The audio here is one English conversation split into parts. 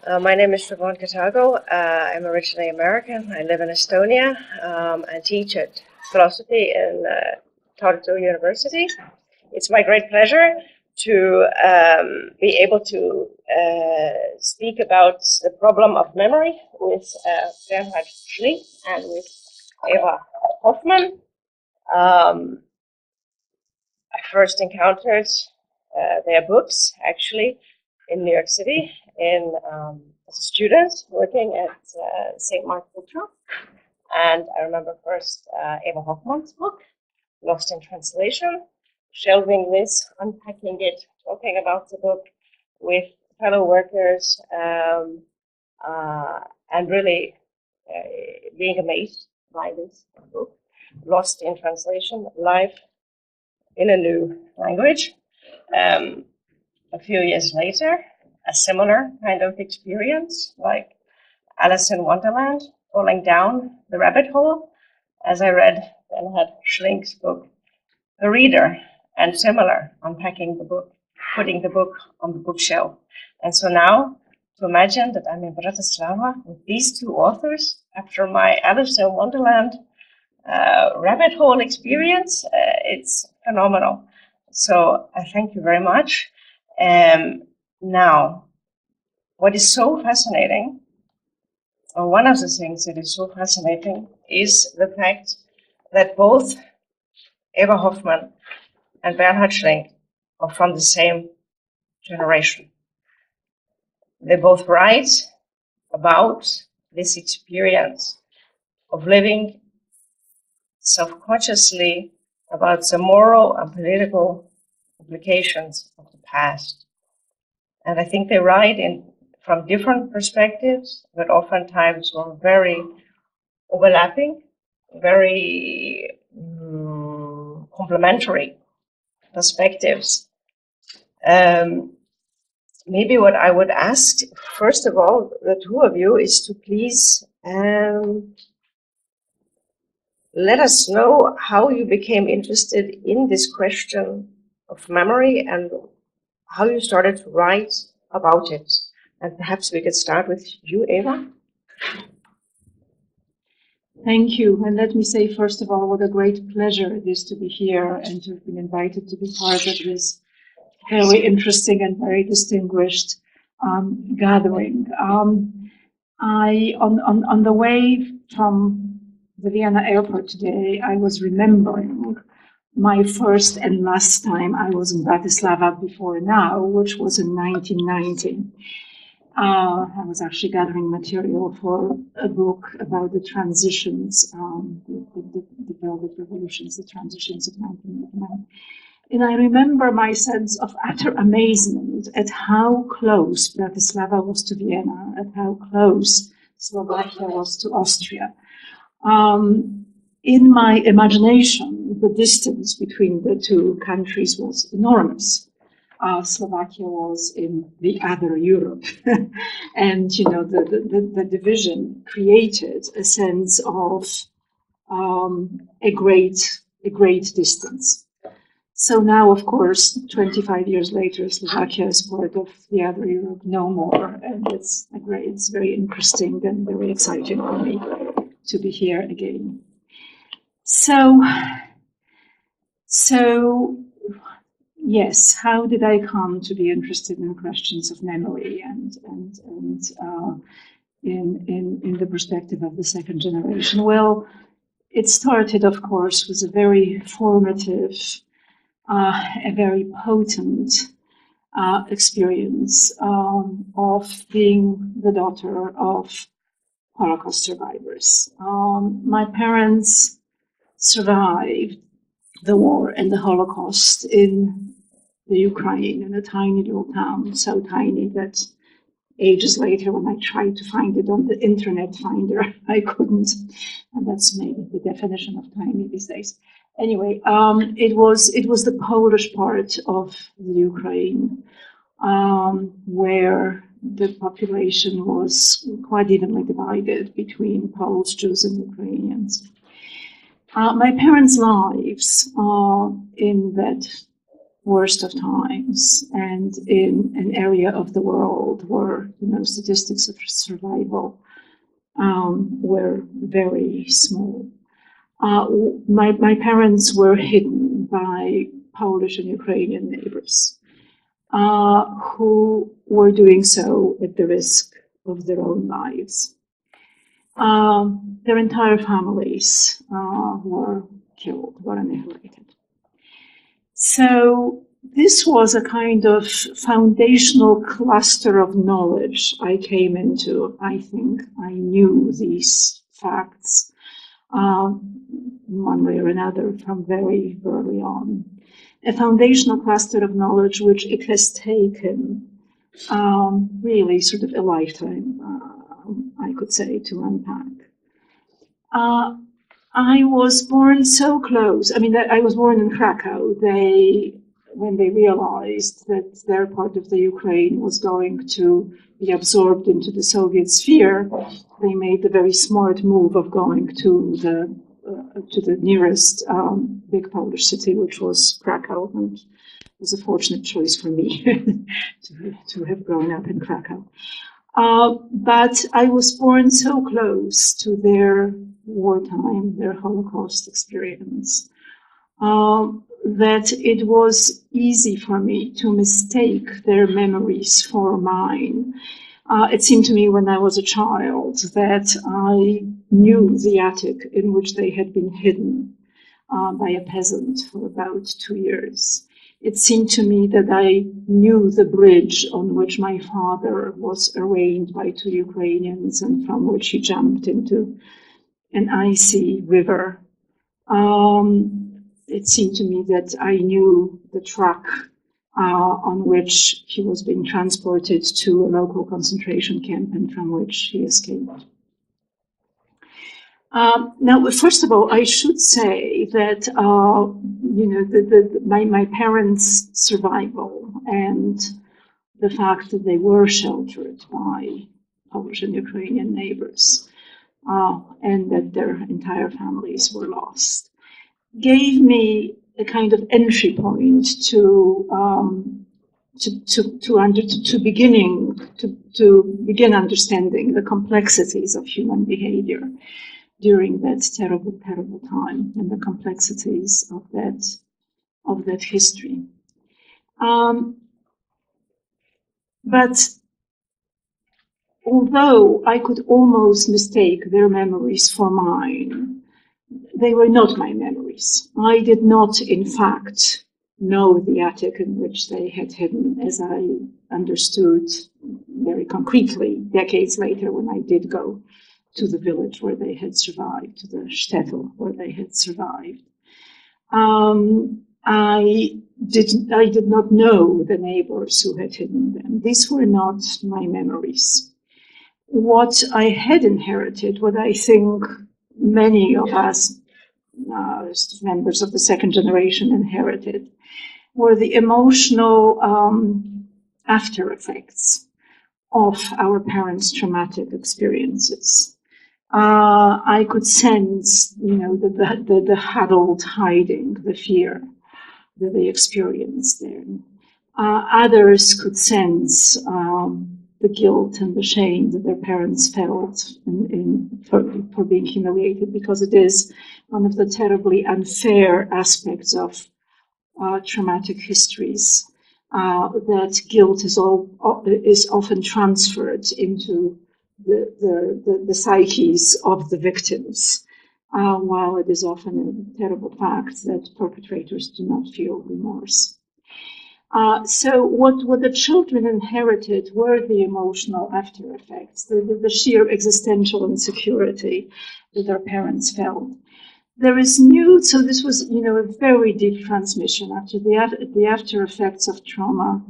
My name is Siobhan Katago. I'm originally American. I live in Estonia and teach at philosophy in Tartu University. It's my great pleasure to be able to speak about the problem of memory with Bernhard Schlick and with Eva Hoffman. I first encountered their books actually in New York City as a student working at St. Mark's Bookshop. And I remember first Eva Hoffman's book, Lost in Translation, shelving this, unpacking it, talking about the book with fellow workers, and really being amazed by this book, Lost in Translation, Life in a New Language. A few years later, a similar kind of experience, like Alice in Wonderland, falling down the rabbit hole, as I read Bernhard Schlink's book, The Reader, and similar, unpacking the book, putting the book on the bookshelf. And so now, to imagine that I'm in Bratislava with these two authors, after my Alice in Wonderland rabbit hole experience, it's phenomenal. So I thank you very much. Now, what is so fascinating, or one of the things that is so fascinating, is the fact that both Eva Hoffman and Bernhard Schlink are from the same generation. They both write about this experience of living self-consciously about the moral and political implications of the past. And I think they write from different perspectives, but oftentimes from very overlapping, very complementary perspectives. Maybe what I would ask, first of all, the two of you, is to please let us know how you became interested in this question of memory and how you started to write about it. And perhaps we could start with you, Eva. Thank you. And let me say, first of all, what a great pleasure it is to be here and to have been invited to be part of this very interesting and very distinguished gathering. On the way from the Vienna airport today, I was remembering my first and last time I was in Bratislava before now, which was in 1990. I was actually gathering material for a book about the transitions, the Velvet Revolutions, the transitions of 1989. And I remember my sense of utter amazement at how close Bratislava was to Vienna, at how close Slovakia was to Austria. In my imagination, the distance between the two countries was enormous. Slovakia was in the other Europe. And, you know, the division created a sense of a great distance. So now, of course, 25 years later, Slovakia is part of the other Europe no more. And it's very interesting and very exciting for me to be here again. So yes, how did I come to be interested in questions of memory and in the perspective of the second generation? Well, it started, of course, with a very formative, a very potent experience of being the daughter of Holocaust survivors. My parents survived the war and the Holocaust in the Ukraine, in a tiny little town, so tiny that ages later, when I tried to find it on the internet finder, I couldn't. And that's maybe the definition of tiny these days. Anyway, it was the Polish part of the Ukraine, where the population was quite evenly divided between Poles, Jews, and Ukrainians. My parents' lives in that worst of times, and in an area of the world where, statistics of survival were very small. My parents were hidden by Polish and Ukrainian neighbors who were doing so at the risk of their own lives. Their entire families were killed, were annihilated. So this was a kind of foundational cluster of knowledge I came into. I think I knew these facts one way or another from very early on. A foundational cluster of knowledge which it has taken really sort of a lifetime, I could say, to unpack. I was born so close. I mean, I was born in Krakow. When they realized that their part of the Ukraine was going to be absorbed into the Soviet sphere, they made the very smart move of going to the nearest big Polish city, which was Krakow, and it was a fortunate choice for me to have grown up in Krakow. But I was born so close to their wartime, their Holocaust experience, that it was easy for me to mistake their memories for mine. It seemed to me when I was a child that I knew the attic in which they had been hidden by a peasant for about 2 years. It seemed to me that I knew the bridge on which my father was arraigned by 2 Ukrainians and from which he jumped into an icy river. It seemed to me that I knew the truck on which he was being transported to a local concentration camp and from which he escaped. Now, first of all, I should say that my parents' survival and the fact that they were sheltered by Polish and Ukrainian neighbors and that their entire families were lost gave me a kind of entry point to begin understanding the complexities of human behavior during that terrible, terrible time and the complexities of that history. But although I could almost mistake their memories for mine, they were not my memories. I did not, in fact, know the attic in which they had hidden, as I understood very concretely decades later when I did go to the village where they had survived, to the shtetl where they had survived. I did not know the neighbors who had hidden them. These were not my memories. What I had inherited, what I think many of us, members of the second generation, inherited, were the emotional after effects of our parents' traumatic experiences. I could sense, the huddled hiding, the fear that they experienced there. Others could sense the guilt and the shame that their parents felt for being humiliated, because it is one of the terribly unfair aspects of traumatic histories, that guilt is often transferred into the psyches of the victims, while it is often a terrible fact that perpetrators do not feel remorse. So what the children inherited were the emotional after effects, the sheer existential insecurity that their parents felt. There is so this was, a very deep transmission. After the after effects of trauma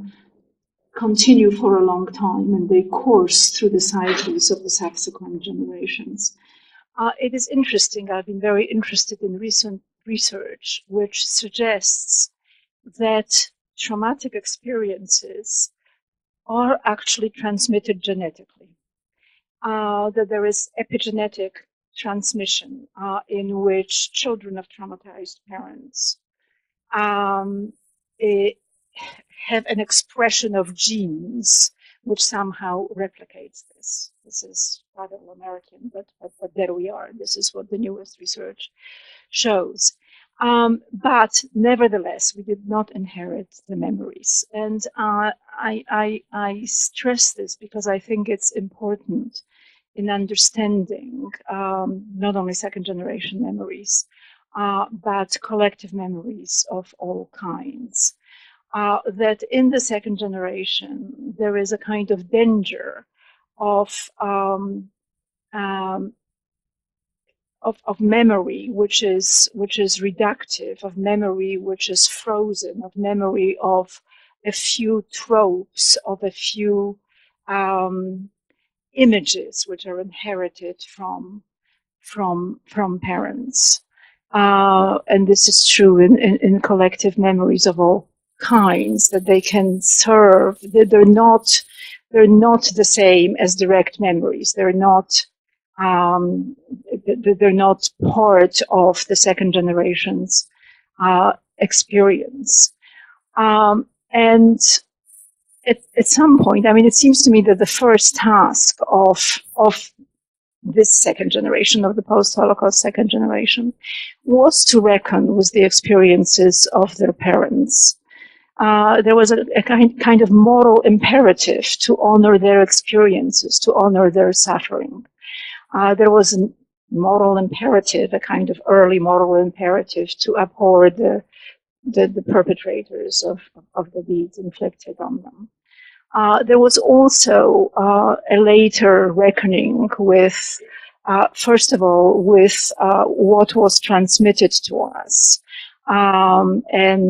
continue for a long time, and they course through the psyches of the subsequent generations. It is interesting. I've been very interested in recent research which suggests that traumatic experiences are actually transmitted genetically, that there is epigenetic transmission in which children of traumatized parents have an expression of genes which somehow replicates this. This is rather American, but there we are. This is what the newest research shows. But nevertheless, we did not inherit the memories. And I stress this because I think it's important in understanding not only second generation memories, but collective memories of all kinds. That in the second generation, there is a kind of danger of memory which is reductive, of memory which is frozen, of memory of a few tropes, of a few images which are inherited from parents. And this is true in collective memories of all kinds, that they can serve, that they're not the same as direct memories. They're not part of the second generation's experience. And at some point, I mean, it seems to me that the first task of this second generation, of the post-Holocaust second generation, was to reckon with the experiences of their parents. There was a kind of moral imperative to honor their experiences, to honor their suffering. There was a moral imperative, a kind of early moral imperative, to abhor the perpetrators of the deeds inflicted on them. There was also a later reckoning with, first of all, with what was transmitted to us, and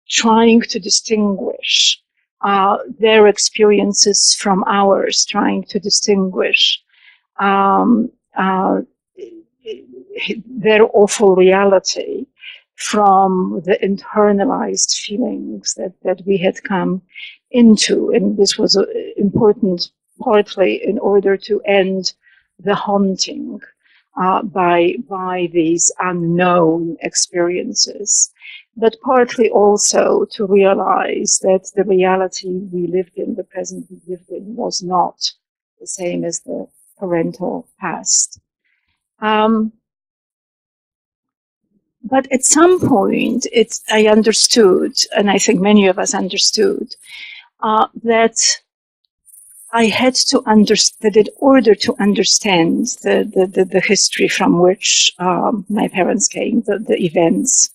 trying to distinguish their experiences from ours, trying to distinguish their awful reality from the internalized feelings that we had come into. And this was important partly in order to end the haunting by these unknown experiences, but partly also to realize that the reality we lived in, the present we lived in, was not the same as the parental past. But at some point, I understood, and I think many of us understood, that I had to understand that in order to understand the history from which my parents came, the events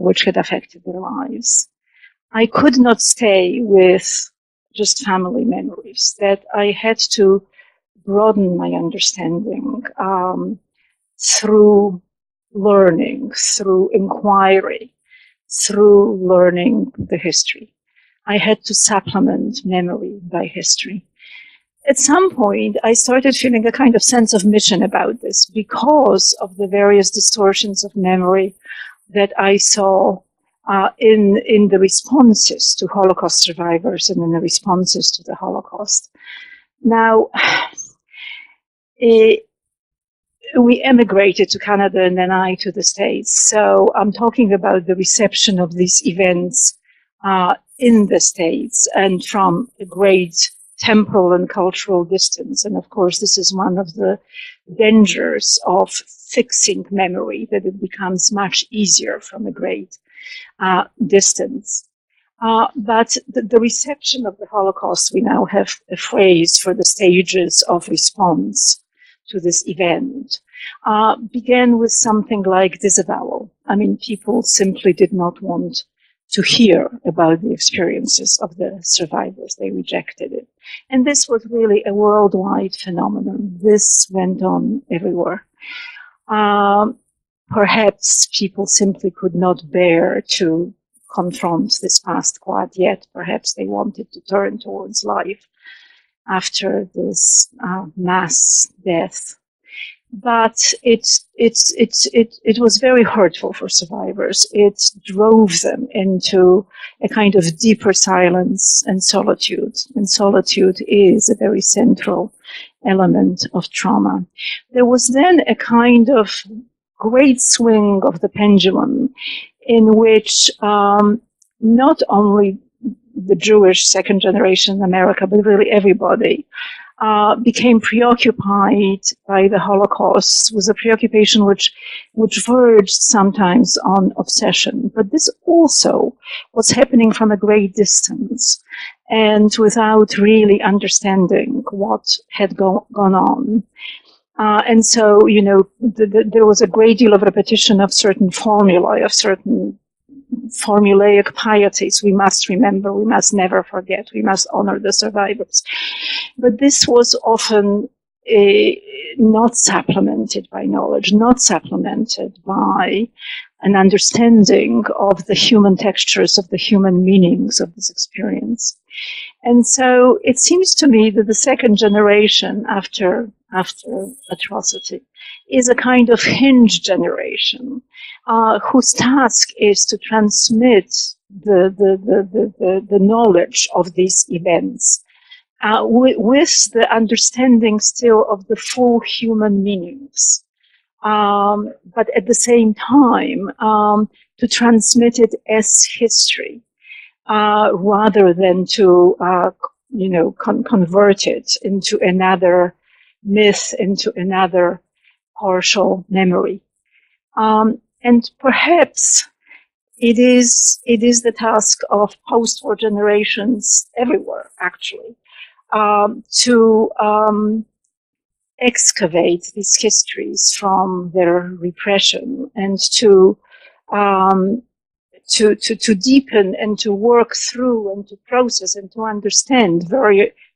which had affected their lives, I could not stay with just family memories, that I had to broaden my understanding through learning, through inquiry, through learning the history. I had to supplement memory by history. At some point, I started feeling a kind of sense of mission about this because of the various distortions of memory that I saw in the responses to Holocaust survivors and in the responses to the Holocaust. Now, we emigrated to Canada and then I to the States. So I'm talking about the reception of these events in the States and from a great temporal and cultural distance. And of course, this is one of the dangers of fixing memory, that it becomes much easier from a great distance. But the reception of the Holocaust, we now have a phrase for the stages of response to this event, began with something like disavowal. I mean, people simply did not want to hear about the experiences of the survivors. They rejected it. And this was really a worldwide phenomenon. This went on everywhere. Perhaps people simply could not bear to confront this past quite yet. Perhaps they wanted to turn towards life after this mass death. But it was very hurtful for survivors. It drove them into a kind of deeper silence and solitude. And solitude is a very central element of trauma. There was then a kind of great swing of the pendulum in which not only the Jewish second generation in America, but really everybody became preoccupied by the Holocaust, was a preoccupation which verged sometimes on obsession. But this also was happening from a great distance and without really understanding what had gone on. And so, you know, there was a great deal of repetition of certain formulae, of certain formulaic pieties. We must remember, we must never forget, we must honor the survivors. But this was often not supplemented by knowledge, not supplemented by an understanding of the human textures, of the human meanings of this experience. And so it seems to me that the second generation after atrocity is a kind of hinge generation whose task is to transmit the knowledge of these events with the understanding still of the full human meanings, but at the same time to transmit it as history rather than to convert it into another myth, into another partial memory. And perhaps it is the task of post-war generations everywhere, actually, to excavate these histories from their repression and to deepen and to work through and to process and to understand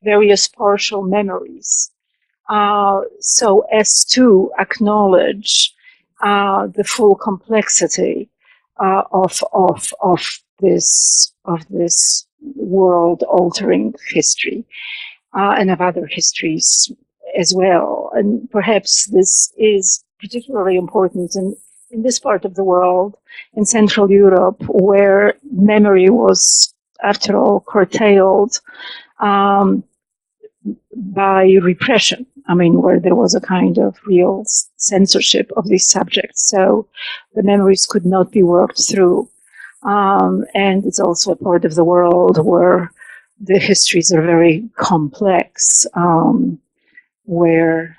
various partial memories, so as to acknowledge the full complexity of this world-altering history and of other histories as well. And perhaps this is particularly important in this part of the world, in Central Europe, where memory was, after all, curtailed by repression. I mean, where there was a kind of real censorship of these subjects. So the memories could not be worked through. And it's also a part of the world where the histories are very complex, where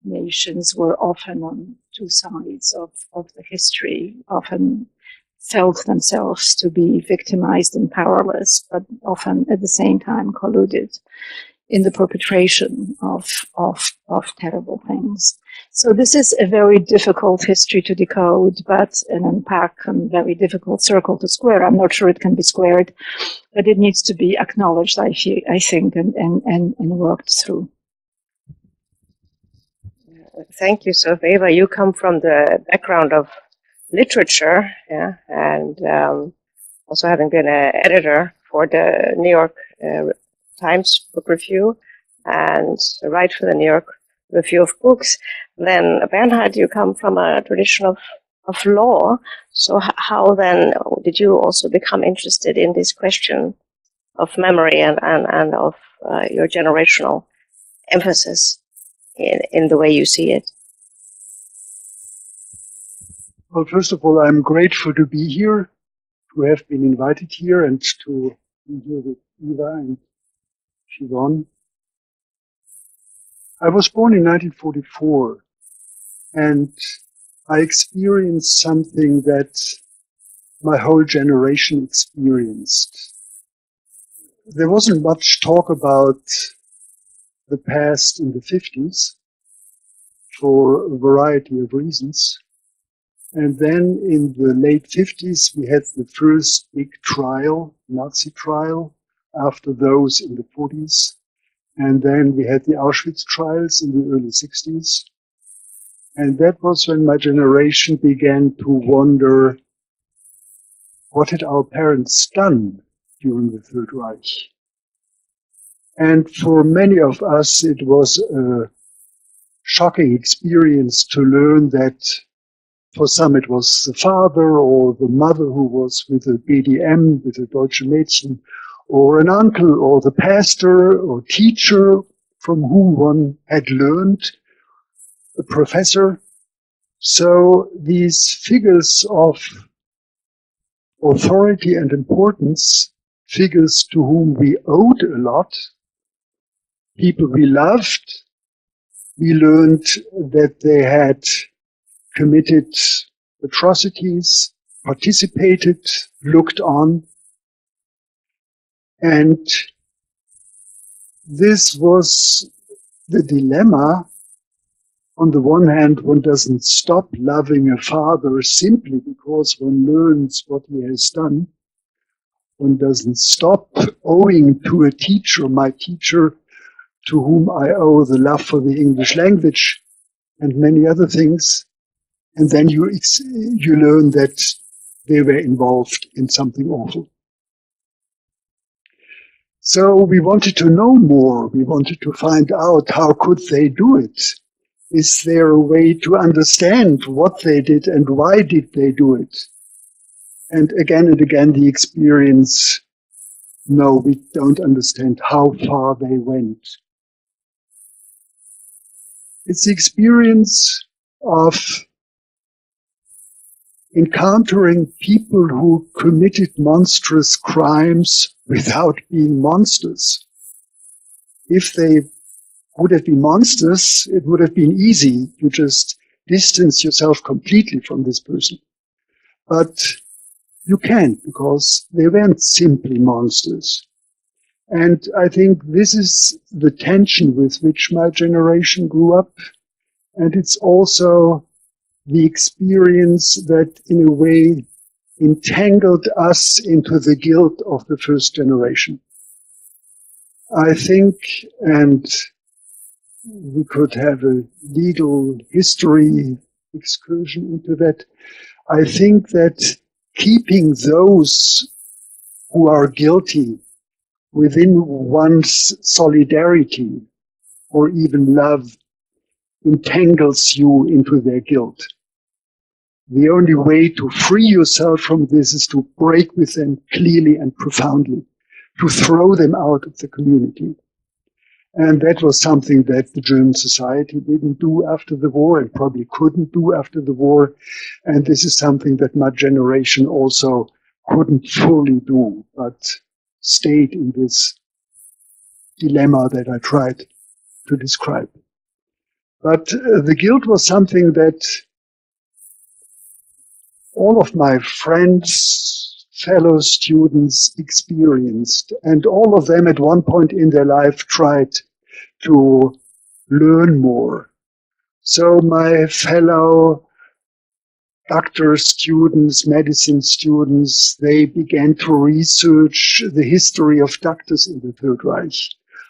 nations were often on two sides of the history, often felt themselves to be victimized and powerless, but often at the same time colluded in the perpetration of terrible things. So this is a very difficult history to decode, but an unpack and very difficult circle to square. I'm not sure it can be squared, but it needs to be acknowledged, I think, and worked through. Thank you. So, Eva, you come from the background of literature, yeah, and also having been an editor for the New York Times Book Review and write for the New York Review of Books. Then, Bernhard, you come from a tradition of law. So how then did you also become interested in this question of memory and of your generational emphasis in the way you see it? Well, first of all, I'm grateful to be here, to have been invited here and to be here with Eva and Siobhan. I was born in 1944 and I experienced something that my whole generation experienced. There wasn't much talk about the past in the 50s for a variety of reasons. And then in the late 50s, we had the first big trial, Nazi trial, after those in the 40s. And then we had the Auschwitz trials in the early 60s. And that was when my generation began to wonder, what had our parents done during the Third Reich? And for many of us, it was a shocking experience to learn that for some it was the father or the mother who was with a BDM, with a Deutsche Mädchen, or an uncle or the pastor or teacher from whom one had learned, a professor. So these figures of authority and importance, figures to whom we owed a lot, people we loved. We learned that they had committed atrocities, participated, looked on. And this was the dilemma. On the one hand, one doesn't stop loving a father simply because one learns what he has done. One doesn't stop owing to a teacher, my teacher, to whom I owe the love for the English language and many other things. And then you learn that they were involved in something awful. So we wanted to know more. We wanted to find out, how could they do it? Is there a way to understand what they did and why did they do it? And again, the experience, no, we don't understand how far they went. It's the experience of encountering people who committed monstrous crimes without being monsters. If they would have been monsters, it would have been easy. You just distance yourself completely from this person. But you can't, because they weren't simply monsters. And I think this is the tension with which my generation grew up. And it's also the experience that, in a way, entangled us into the guilt of the first generation. I think, and we could have a legal history excursion into that, I think that keeping those who are guilty within one's solidarity or even love entangles you into their guilt. The only way to free yourself from this is to break with them clearly and profoundly, to throw them out of the community. And that was something that the German society didn't do after the war and probably couldn't do after the war. And this is something that my generation also couldn't fully do, but stayed in this dilemma that I tried to describe. But the guilt was something that all of my friends, fellow students experienced, and all of them at one point in their life tried to learn more. So my fellow doctor students, medicine students, they began to research the history of doctors in the Third Reich.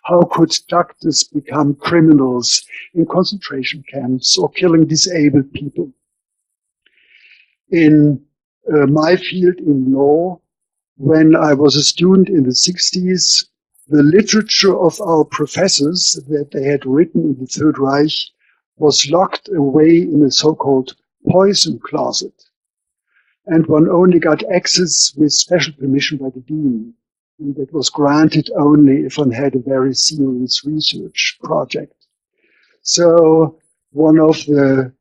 How could doctors become criminals in concentration camps or killing disabled people? In my field in law, when I was a student in the 60s, the literature of our professors that they had written in the Third Reich was locked away in a so-called poison closet. And one only got access with special permission by the dean. And that was granted only if one had a very serious research project. So one of the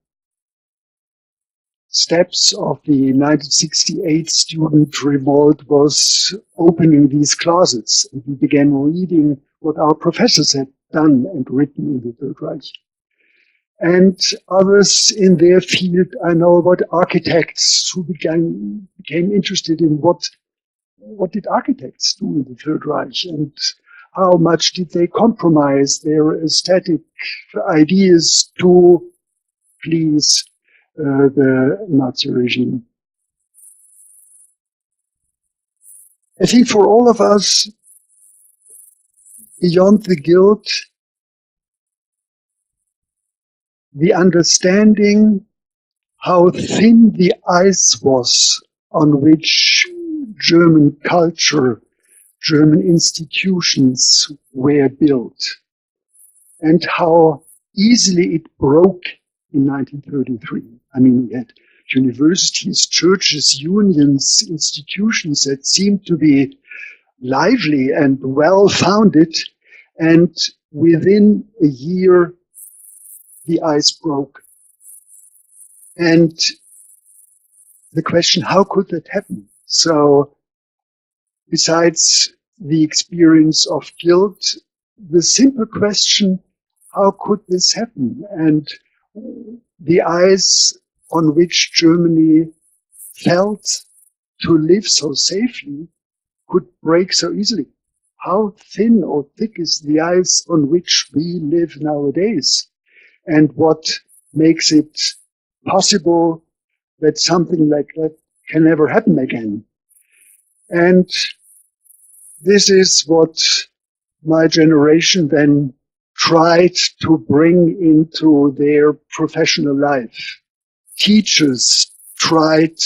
steps of the 1968 student revolt was opening these closets. And we began reading what our professors had done and written in the Third Reich. And others in their field, I know about architects who became interested in what did architects do in the Third Reich and how much did they compromise their aesthetic ideas to please the Nazi regime. I think for all of us, beyond the guilt, the understanding how thin the ice was on which German culture, German institutions were built, and how easily it broke in 1933. I mean, we had universities, churches, unions, institutions that seemed to be lively and well-founded, and within a year, the ice broke. And the question, how could that happen? So besides the experience of guilt, the simple question, how could this happen? And the ice on which Germany felt to live so safely could break so easily. How thin or thick is the ice on which we live nowadays? And what makes it possible that something like that can never happen again? And this is what my generation then tried to bring into their professional life. Teachers tried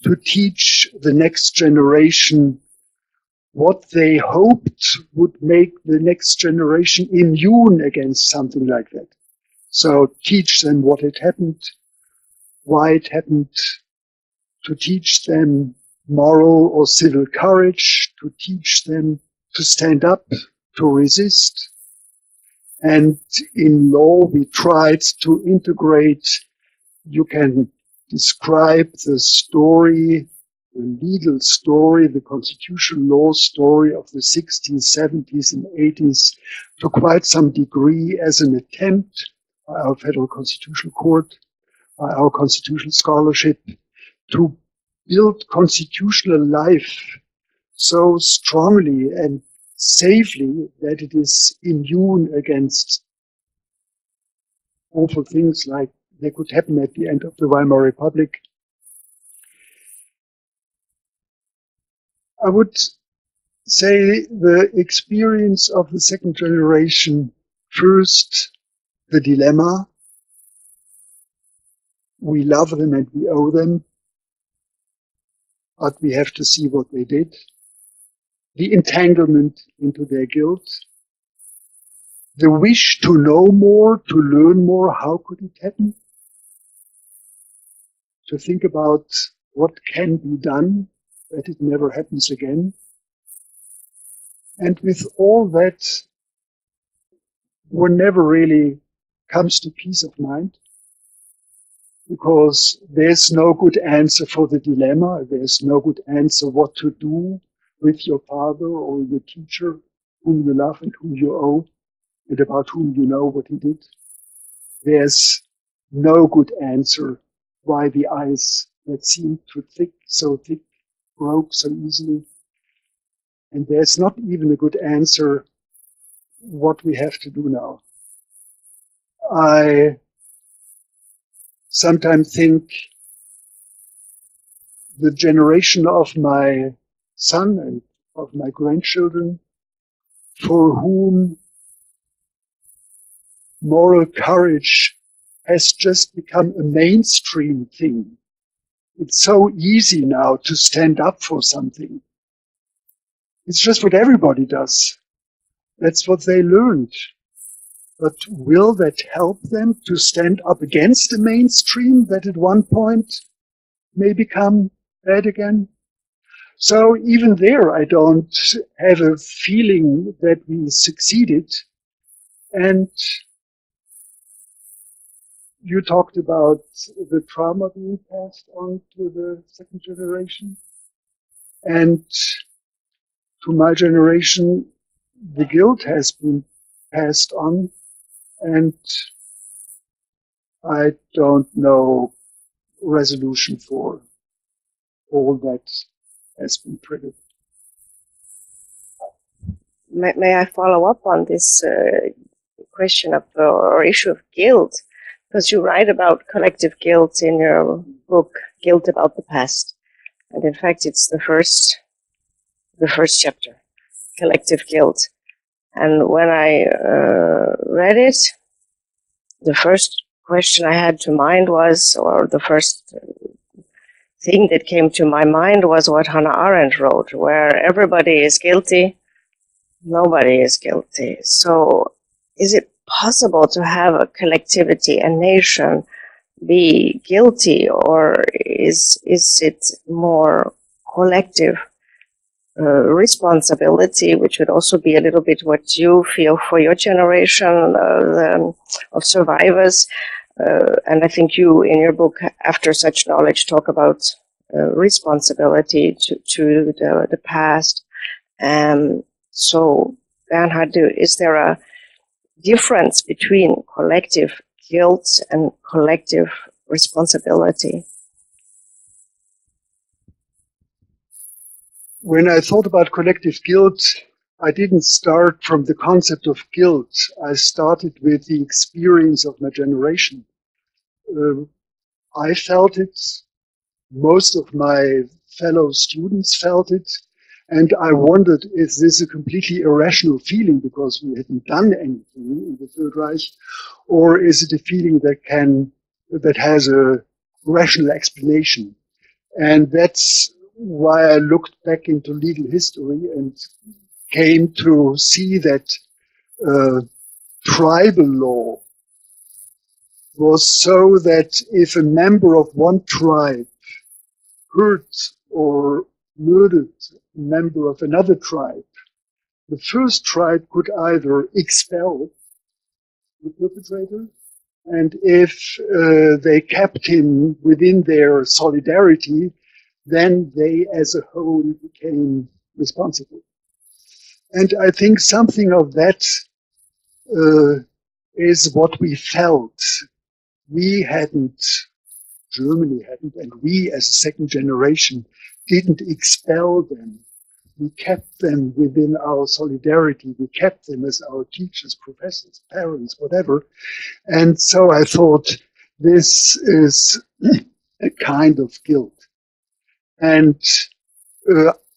to teach the next generation what they hoped would make the next generation immune against something like that. So teach them what had happened, why it happened, to teach them moral or civil courage, to teach them to stand up, to resist. And in law, we tried to integrate, you can describe the story, the legal story, the constitutional law story of the 60s, 70s, and 80s to quite some degree as an attempt by our Federal Constitutional Court, by our constitutional scholarship, to build constitutional life so strongly and safely that it is immune against awful things like they could happen at the end of the Weimar Republic. I would say the experience of the second generation, first, the dilemma. We love them and we owe them, but we have to see what they did. The entanglement into their guilt. The wish to know more, to learn more. How could it happen? To think about what can be done, that it never happens again. And with all that, one never really comes to peace of mind, because there's no good answer for the dilemma. There's no good answer what to do with your father or your teacher, whom you love and whom you owe, and about whom you know what he did. There's no good answer why the ice that seemed so thick, broke so easily. And there's not even a good answer what we have to do now. I sometimes think the generation of my son and of my grandchildren, for whom moral courage has just become a mainstream thing. It's so easy now to stand up for something. It's just what everybody does. That's what they learned. But will that help them to stand up against the mainstream that at one point may become bad again? So even there, I don't have a feeling that we succeeded. And you talked about the trauma being passed on to the second generation. And to my generation, the guilt has been passed on. And I don't know resolution for all that has been triggered. May I follow up on this question of or issue of guilt? Because you write about collective guilt in your book, Guilt About the Past. And in fact, it's the first chapter, collective guilt. And when I read it, the first question I had to mind was, or the first thing that came to my mind was what Hannah Arendt wrote, where everybody is guilty, nobody is guilty. So is it possible to have a collectivity, a nation, be guilty, or is it more collective responsibility, which would also be a little bit what you feel for your generation of survivors? And I think you, in your book, After Such Knowledge, talk about responsibility to the past. So, Bernhard, is there a difference between collective guilt and collective responsibility? When I thought about collective guilt, I didn't start from the concept of guilt. I started with the experience of my generation. I felt it. Most of my fellow students felt it. And I wondered, is this a completely irrational feeling because we hadn't done anything in the Third Reich? Or is it a feeling that has a rational explanation? And that's why I looked back into legal history and came to see that tribal law was so that if a member of one tribe hurt or murdered a member of another tribe, the first tribe could either expel the perpetrator, and if they kept him within their solidarity, then they as a whole became responsible. And I think something of that is what we felt. Germany hadn't, and we as a second generation didn't expel them. We kept them within our solidarity. We kept them as our teachers, professors, parents, whatever. And so I thought this is a kind of guilt. And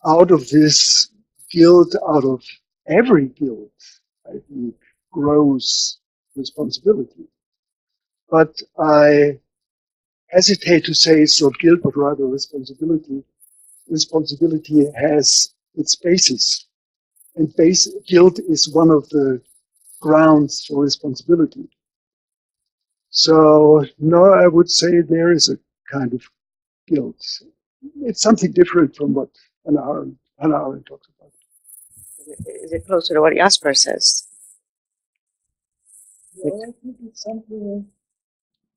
out of this guilt, out of every guilt, I think, grows responsibility. But I hesitate to say it's not guilt, but rather responsibility. Responsibility has its basis. And guilt is one of the grounds for responsibility. So, no, I would say there is a kind of guilt. It's something different from what Hannah Arendt talks about. Is it closer to what Jasper says? I think it's something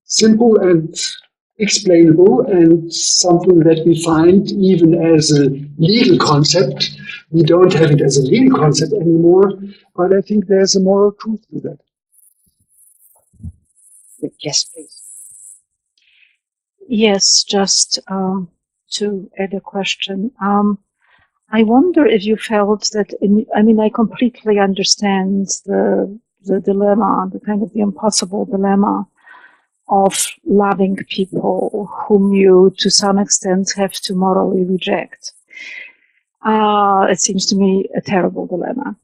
simple and explainable, and something that we find even as a legal concept. We don't have it as a legal concept anymore, but I think there's a moral truth to that. Yes, please. Yes, just to add a question. I wonder if you felt that, I completely understand the dilemma, the kind of the impossible dilemma of loving people whom you, to some extent, have to morally reject. It seems to me a terrible dilemma.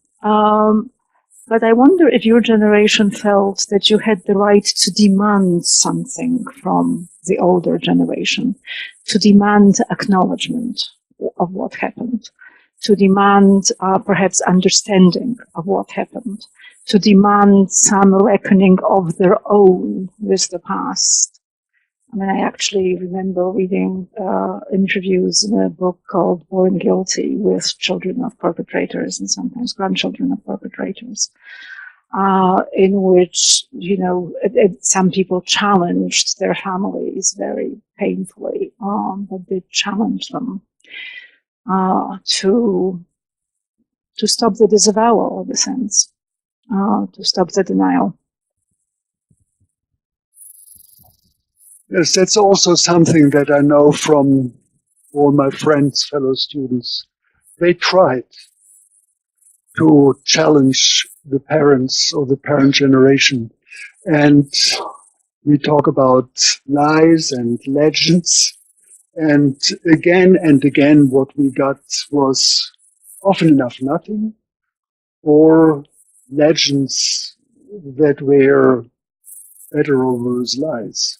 But I wonder if your generation felt that you had the right to demand something from the older generation, to demand acknowledgement of what happened, to demand perhaps understanding of what happened, to demand some reckoning of their own with the past. I actually remember reading interviews in a book called Born Guilty with children of perpetrators and sometimes grandchildren of perpetrators, in which, some people challenged their families very painfully, but did challenge them to stop the disavowal, in a sense. To stop the denial. Yes, that's also something that I know from all my friends, fellow students. They tried to challenge the parents or the parent generation. And we talk about lies and legends. And again, what we got was often enough nothing, or legends that were better or worse lies.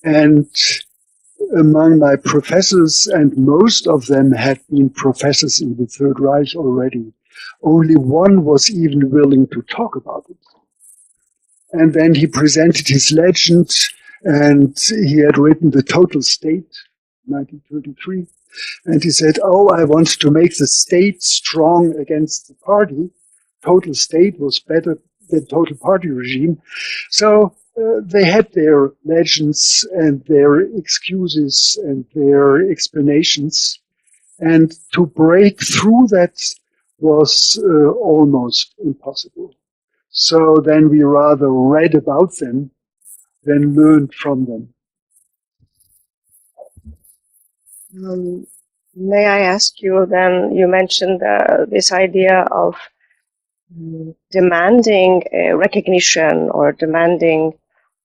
And among my professors, and most of them had been professors in the Third Reich already, only one was even willing to talk about it. And then he presented his legend, and he had written The Total State, 1933. And he said, I want to make the state strong against the party. Total state was better than total party regime. So they had their legends and their excuses and their explanations. And to break through that was almost impossible. So then we rather read about them than learned from them. May I ask you then, you mentioned this idea of demanding recognition or demanding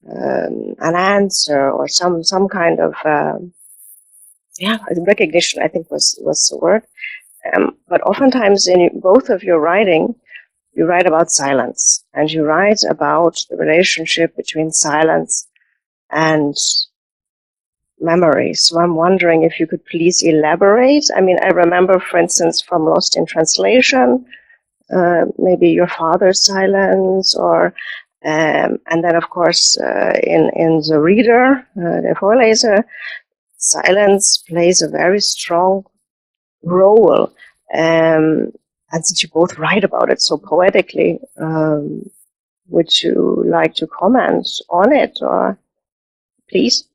an answer or some kind of recognition, I think was the word. But oftentimes in both of your writing, you write about silence, and you write about the relationship between silence and memory. So I'm wondering if you could please elaborate. I mean, I remember, for instance, from Lost in Translation, maybe your father's silence, or and then of course in the reader, the Vorleser, silence plays a very strong role. And since you both write about it so poetically, would you like to comment on it, or please?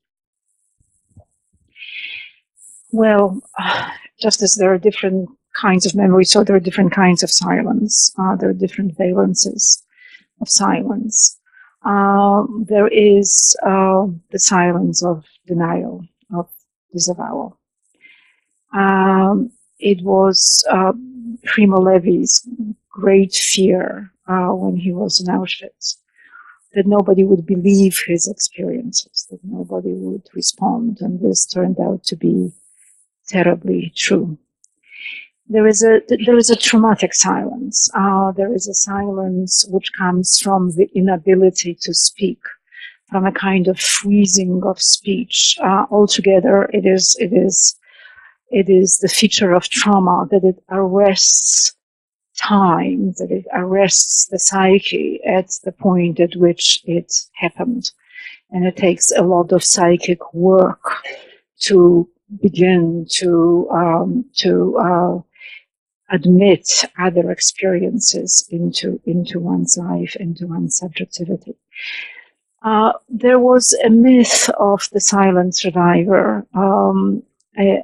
Well, just as there are different kinds of memory, so there are different kinds of silence. There are different valences of silence. There is the silence of denial, of disavowal. It was Primo Levi's great fear when he was in Auschwitz, that nobody would believe his experiences, that nobody would respond, and this turned out to be terribly true. There is a traumatic silence. There is a silence which comes from the inability to speak, from a kind of freezing of speech. Altogether, it is the feature of trauma that it arrests time, that it arrests the psyche at the point at which it happened. And it takes a lot of psychic work to begin to admit other experiences into one's life, into one's subjectivity. There was a myth of the silent survivor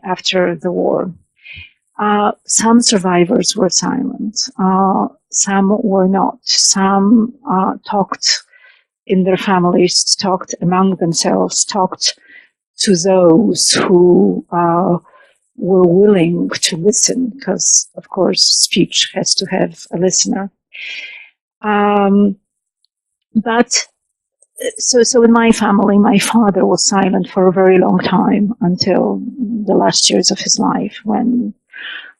after the war. Some survivors were silent. Some were not. Some talked in their families, talked among themselves, talked to those who were willing to listen, because, of course, speech has to have a listener. So in my family, my father was silent for a very long time, until the last years of his life, when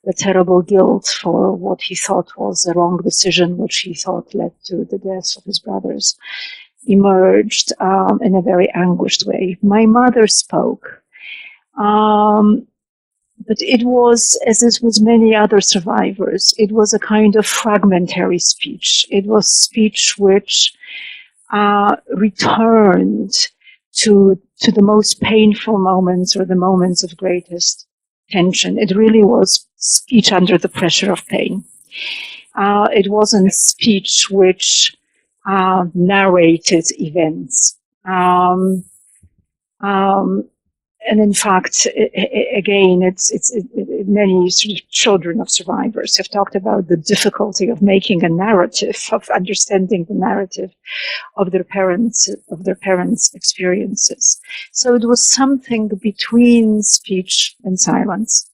the terrible guilt for what he thought was a wrong decision, which he thought led to the deaths of his brothers, emerged in a very anguished way. My mother spoke, but it was, as it was many other survivors, it was a kind of fragmentary speech. It was speech which returned to the most painful moments, or the moments of greatest tension. It really was speech under the pressure of pain. It wasn't speech which narrated events. And in fact, again, many sort of children of survivors have talked about the difficulty of making a narrative, of understanding the narrative of their parents' experiences. So it was something between speech and silence.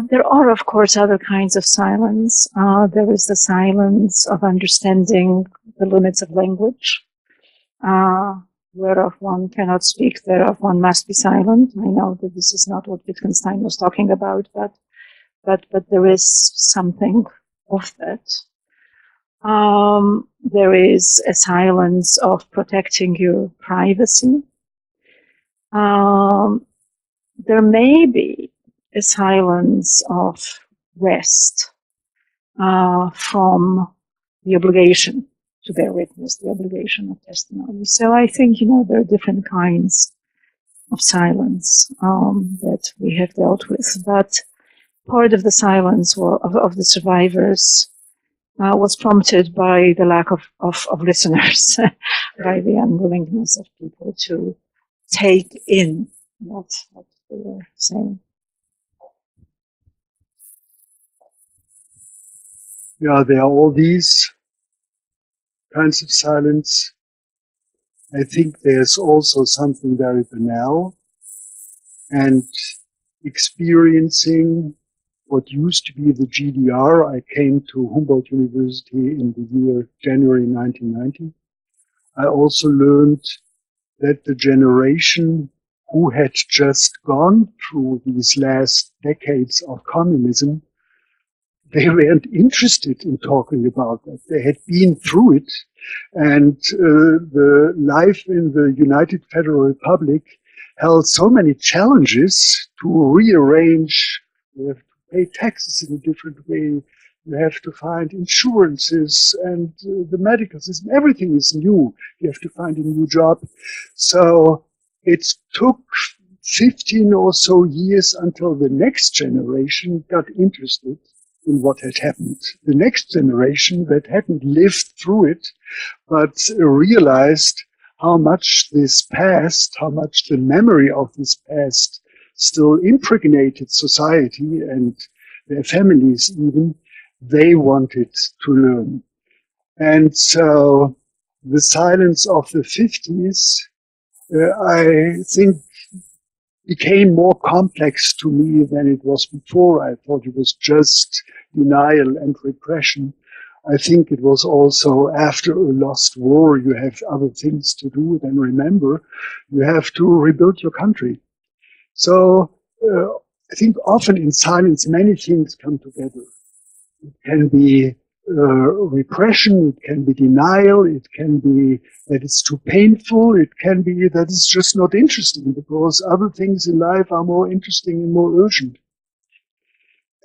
There are, of course, other kinds of silence. There is the silence of understanding the limits of language. Whereof one cannot speak, thereof one must be silent. I know that this is not what Wittgenstein was talking about, but there is something of that. There is a silence of protecting your privacy. There may be a silence of rest from the obligation to bear witness, the obligation of testimony. So I think, there are different kinds of silence that we have dealt with. But part of the silence of the survivors was prompted by the lack of listeners, by the unwillingness of people to take in what they were saying. Yeah, there are all these kinds of silence. I think there's also something very banal, and experiencing what used to be the GDR. I came to Humboldt University in the year January 1990. I also learned that the generation who had just gone through these last decades of communism, they weren't interested in talking about that. They had been through it, and the life in the United Federal Republic held so many challenges to rearrange. You have to pay taxes in a different way. You have to find insurances and the medical system. Everything is new. You have to find a new job. So it took 15 or so years until the next generation got interested in what had happened. The next generation that hadn't lived through it, but realized how much this past, how much the memory of this past still impregnated society and their families even, they wanted to learn. And so the silence of the 50s, I think, became more complex to me than it was before. I thought it was just denial and repression. I think it was also after a lost war, you have other things to do than remember. You have to rebuild your country. So I think often in silence, many things come together. It can be repression, it can be denial, it can be that it's too painful, it can be that it's just not interesting because other things in life are more interesting and more urgent.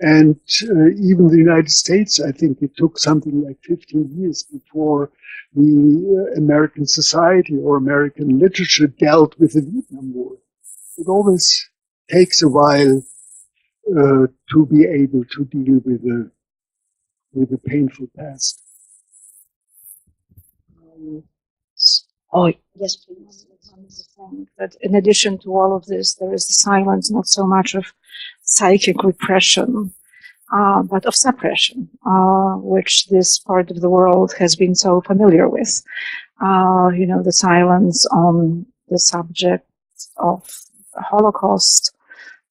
And even the United States, I think it took something like 15 years before the American society or American literature dealt with the Vietnam War. It always takes a while to be able to deal with a painful past. Oh, yes, please. That in addition to all of this, there is the silence, not so much of psychic repression, but of suppression, which this part of the world has been so familiar with. The silence on the subject of the Holocaust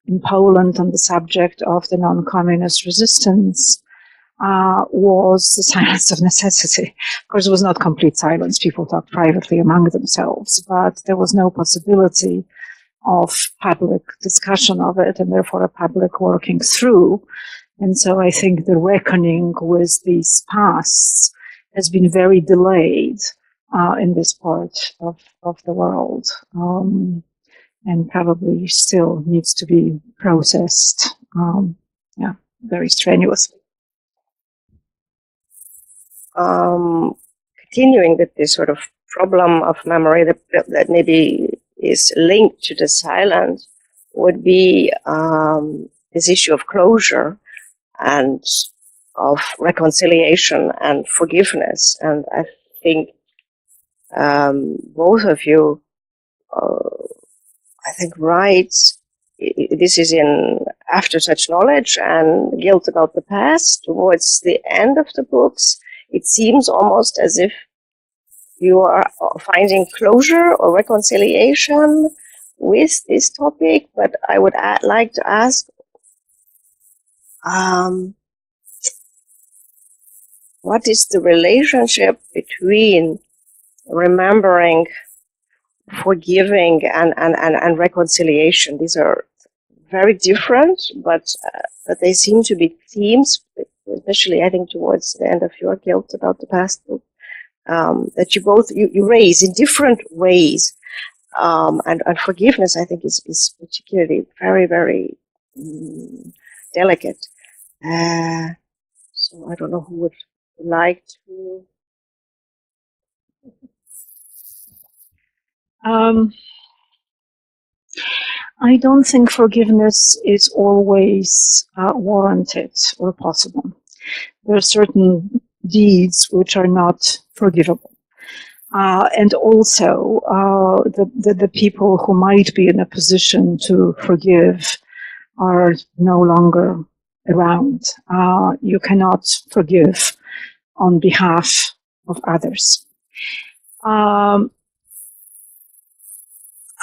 in Poland, on the subject of the non-communist resistance, was the silence of necessity. Of course, it was not complete silence. People talked privately among themselves, but there was no possibility of public discussion of it and therefore a public working through. And so I think the reckoning with these pasts has been very delayed in this part of the world, and probably still needs to be processed, very strenuously. Continuing with this sort of problem of memory that maybe is linked to the silence would be this issue of closure and of reconciliation and forgiveness. And I think both of you, I think, writes this is in After Such Knowledge and Guilt About the Past. Towards the end of the books, it seems almost as if you are finding closure or reconciliation with this topic, but I would like to ask, what is the relationship between remembering, forgiving, and reconciliation? These are very different, but they seem to be themes, especially I think towards the end of your Guilt About the Past book, that you raise in different ways. And forgiveness, I think, is particularly very, very delicate. So I don't know who would like to. I don't think forgiveness is always warranted or possible. There are certain deeds which are not forgivable. And also, the people who might be in a position to forgive are no longer around. You cannot forgive on behalf of others.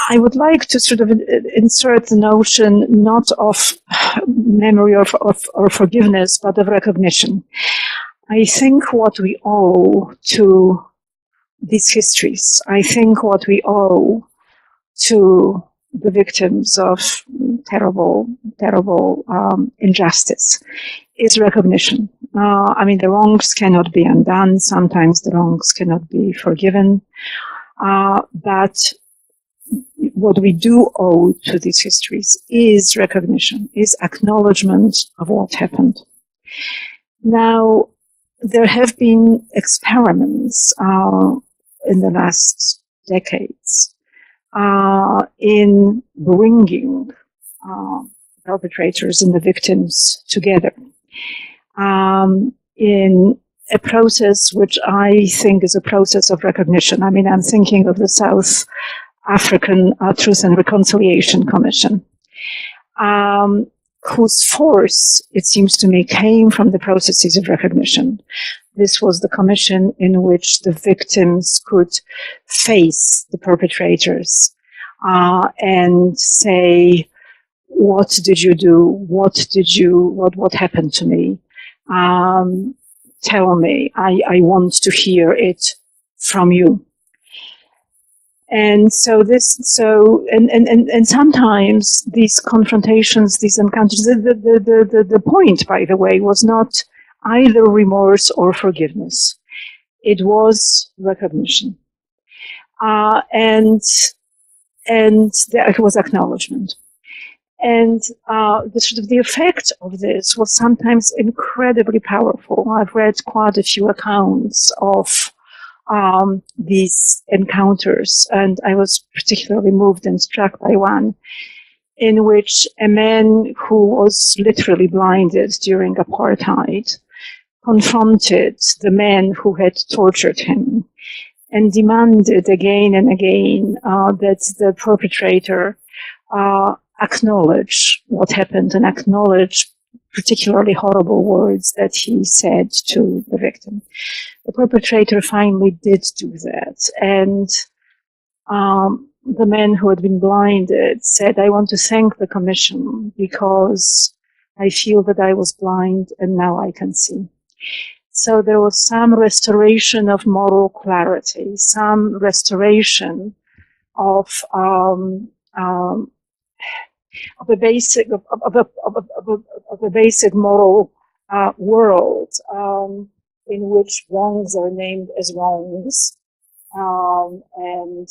I would like to sort of insert the notion not of memory or forgiveness, but of recognition. I think what we owe to these histories, I think what we owe to the victims of terrible injustice is recognition. I mean, the wrongs cannot be undone. Sometimes the wrongs cannot be forgiven. But what we do owe to these histories is recognition, is acknowledgement of what happened. Now, there have been experiments in the last decades in bringing perpetrators and the victims together in a process which I think is a process of recognition. I mean, I'm thinking of the South African Truth and Reconciliation Commission, whose force, it seems to me, came from the processes of recognition. This was the commission in which the victims could face the perpetrators and say, what did you do? What happened to me? Tell me, I want to hear it from you. And and sometimes these confrontations, these encounters, the point, by the way, was not either remorse or forgiveness. It was recognition. And it was acknowledgement. And the effect of this was sometimes incredibly powerful. I've read quite a few accounts of these encounters, and I was particularly moved and struck by one in which a man who was literally blinded during apartheid confronted the man who had tortured him and demanded again and again that the perpetrator acknowledge what happened and acknowledge particularly horrible words that he said to the victim. The perpetrator finally did do that, and the man who had been blinded said, I want to thank the commission because I feel that I was blind and now I can see. So there was some restoration of moral clarity, some restoration of a basic moral world in which wrongs are named as wrongs, and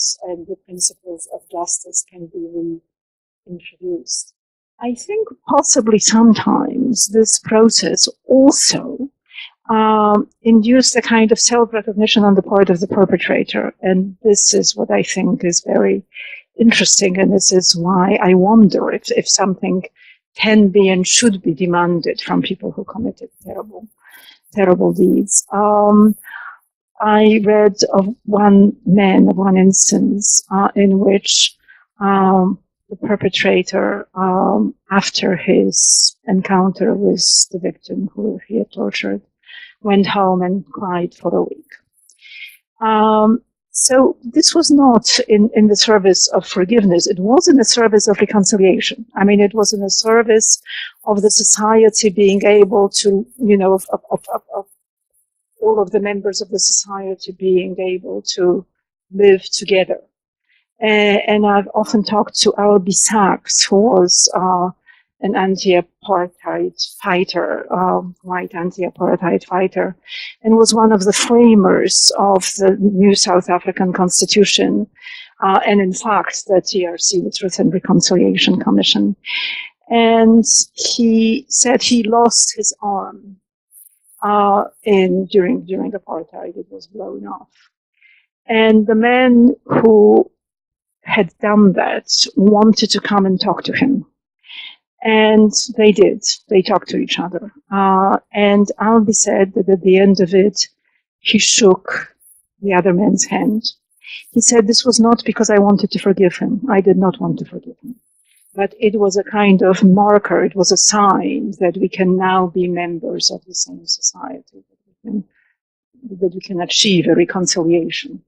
the principles of justice can be reintroduced. I think possibly sometimes this process also induced a kind of self-recognition on the part of the perpetrator, and this is what I think is very interesting, and this is why I wonder if something can be and should be demanded from people who committed terrible deeds. I read of one instance in which the perpetrator, after his encounter with the victim who he had tortured, went home and cried for a week. So this was not in the service of forgiveness. It was in the service of reconciliation. I mean, it was in the service of the society being able to, of all of the members of the society being able to live together. And I've often talked to Albie Sachs, who was an anti-apartheid fighter, white anti-apartheid fighter, and was one of the framers of the new South African Constitution, and in fact, the TRC, the Truth and Reconciliation Commission. And he said he lost his arm during apartheid. It was blown off. And the man who had done that wanted to come and talk to him. And they did. They talked to each other. And Albi said that at the end of it, he shook the other man's hand. He said this was not because I wanted to forgive him. I did not want to forgive him. But it was a kind of marker. It was a sign that we can now be members of the same society, that we can achieve a reconciliation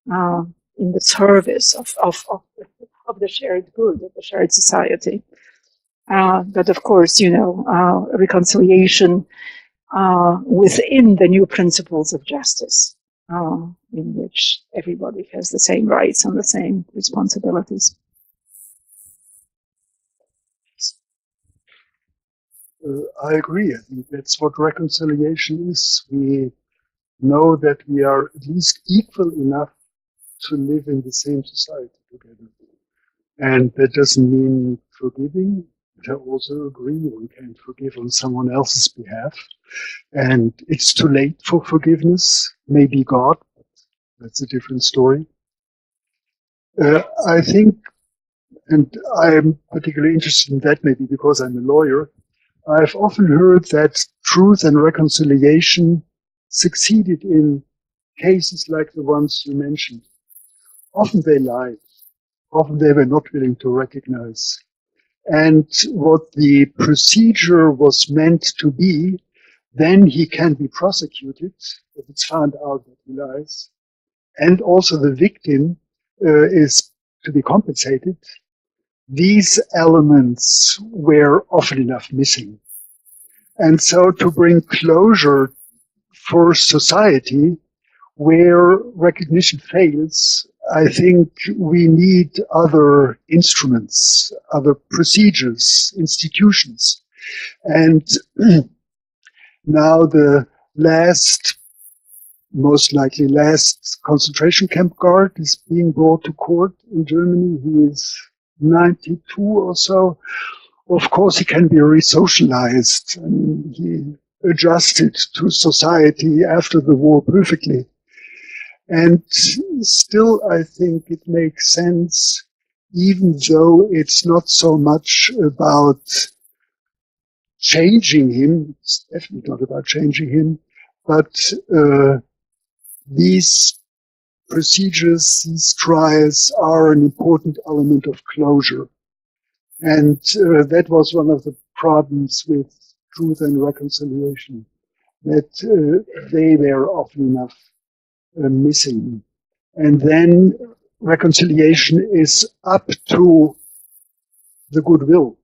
in the service of the shared good, of the shared society. But of course, reconciliation within the new principles of justice, in which everybody has the same rights and the same responsibilities. I agree. I think that's what reconciliation is. We know that we are at least equal enough to live in the same society together. And that doesn't mean forgiving. I also agree one can't forgive on someone else's behalf. And it's too late for forgiveness. Maybe God, but that's a different story. I think, and I'm particularly interested in that maybe because I'm a lawyer, I've often heard that truth and reconciliation succeeded in cases like the ones you mentioned. Often they lied. Often they were not willing to recognize. And what the procedure was meant to be, then he can be prosecuted if it's found out that he lies. And also the victim is to be compensated. These elements were often enough missing. And so to bring closure for society where recognition fails, I think we need other instruments, other procedures, institutions. And now the most likely last concentration camp guard is being brought to court in Germany. He is 92 or so. Of course, he can be re-socialized. I mean, he adjusted to society after the war perfectly. And still, I think it makes sense, even though it's not so much about changing him, it's definitely not about changing him, but these procedures, these trials are an important element of closure. And that was one of the problems with truth and reconciliation, that they were often enough missing. And then reconciliation is up to the goodwill.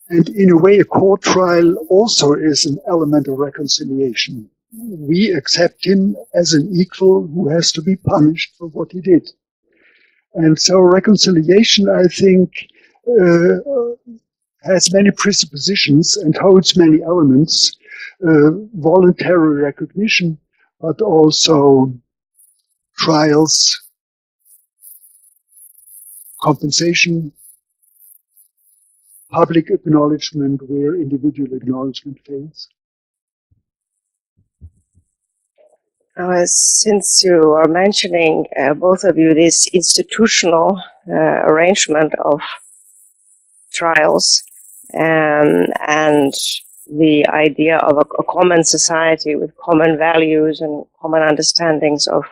And in a way, a court trial also is an element of reconciliation. We accept him as an equal who has to be punished for what he did. And so reconciliation, I think, has many presuppositions and holds many elements, voluntary recognition, but also trials, compensation, public acknowledgement where individual acknowledgement fails. Since you are mentioning, both of you, this institutional arrangement of trials and the idea of a common society with common values and common understandings of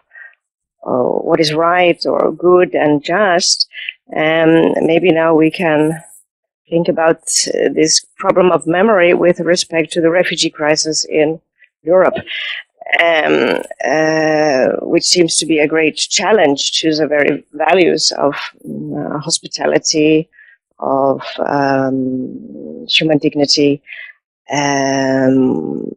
what is right or good and just, maybe now we can think about this problem of memory with respect to the refugee crisis in Europe. Which seems to be a great challenge to the very values of hospitality, of human dignity. And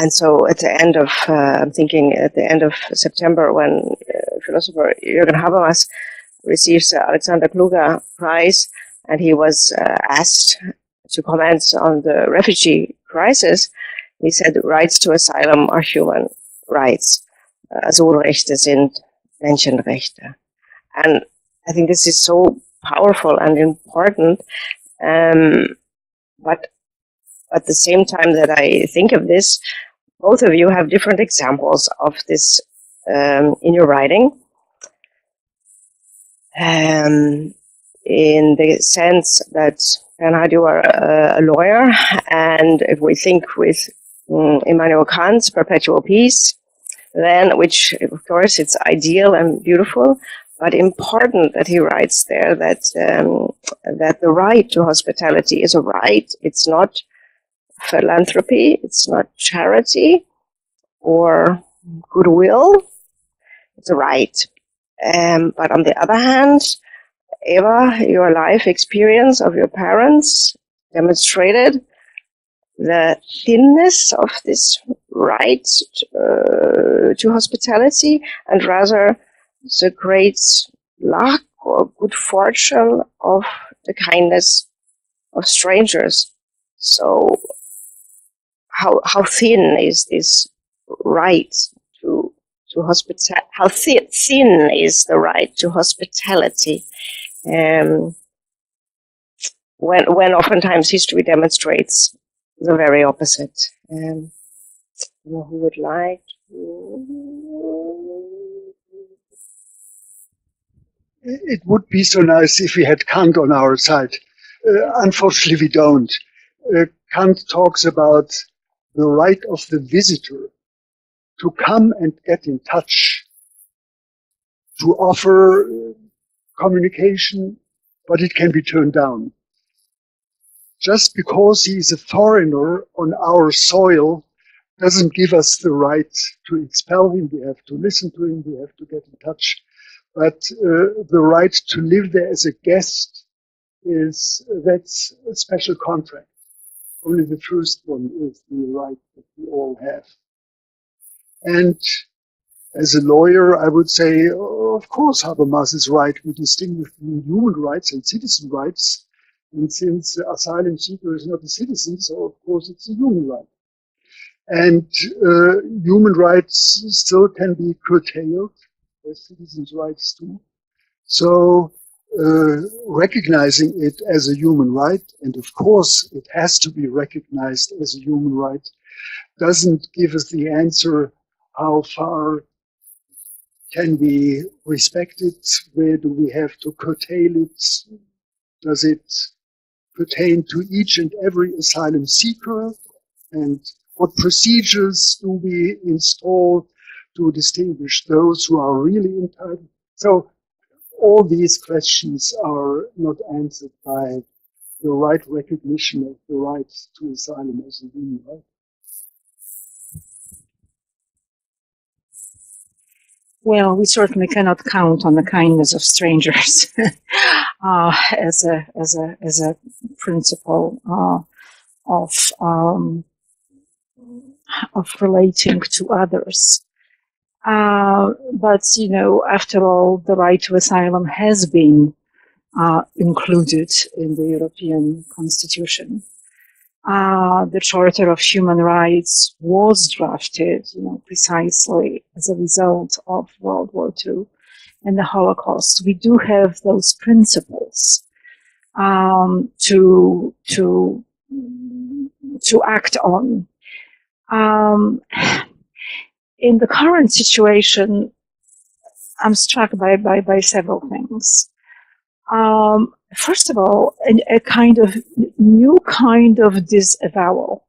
so at the end of, I'm thinking at the end of September, when philosopher Jürgen Habermas receives the Alexander Kluge Prize, and he was asked to comment on the refugee crisis, he said, rights to asylum are human rights. Asylrechte sind Menschenrechte. And I think this is so powerful and important. But at the same time that I think of this, both of you have different examples of this in your writing. in the sense that, Bernhard, you are a lawyer, and if we think with Immanuel Kant's perpetual peace, then, which of course it's ideal and beautiful, but important that he writes there that that the right to hospitality is a right. It's not philanthropy, it's not charity or goodwill. It's a right. But on the other hand, Eva, your life experience of your parents demonstrated the thinness of this right to hospitality, and rather the great luck or good fortune of the kindness of strangers. So how thin is this right to hospitality? How thin is the right to hospitality? When oftentimes history demonstrates the very opposite. Who would like to? It would be so nice if we had Kant on our side. Unfortunately, we don't. Kant talks about the right of the visitor to come and get in touch, to offer communication, but it can be turned down. Just because he is a foreigner on our soil doesn't give us the right to expel him. We have to listen to him. We have to get in touch. But the right to live there as a guest that's a special contract. Only the first one is the right that we all have. And as a lawyer, I would say, of course, Habermas is right. We distinguish between human rights and citizen rights. And since the asylum seeker is not a citizen, so of course it's a human right. And human rights still can be curtailed, as citizens' rights too. So recognizing it as a human right, and of course it has to be recognized as a human right, doesn't give us the answer how far can we respect it, where do we have to curtail it, does it pertain to each and every asylum seeker, and what procedures do we install to distinguish those who are really entitled. So all these questions are not answered by the right recognition of the right to asylum as a human right. Well, we certainly cannot count on the kindness of strangers as a principle of relating to others. But you know, after all, the right to asylum has been included in the European Constitution. The Charter of Human Rights was drafted, you know, precisely as a result of World War II and the Holocaust. We do have those principles to act on. In the current situation, I'm struck by several things. First of all, a kind of new kind of disavowal.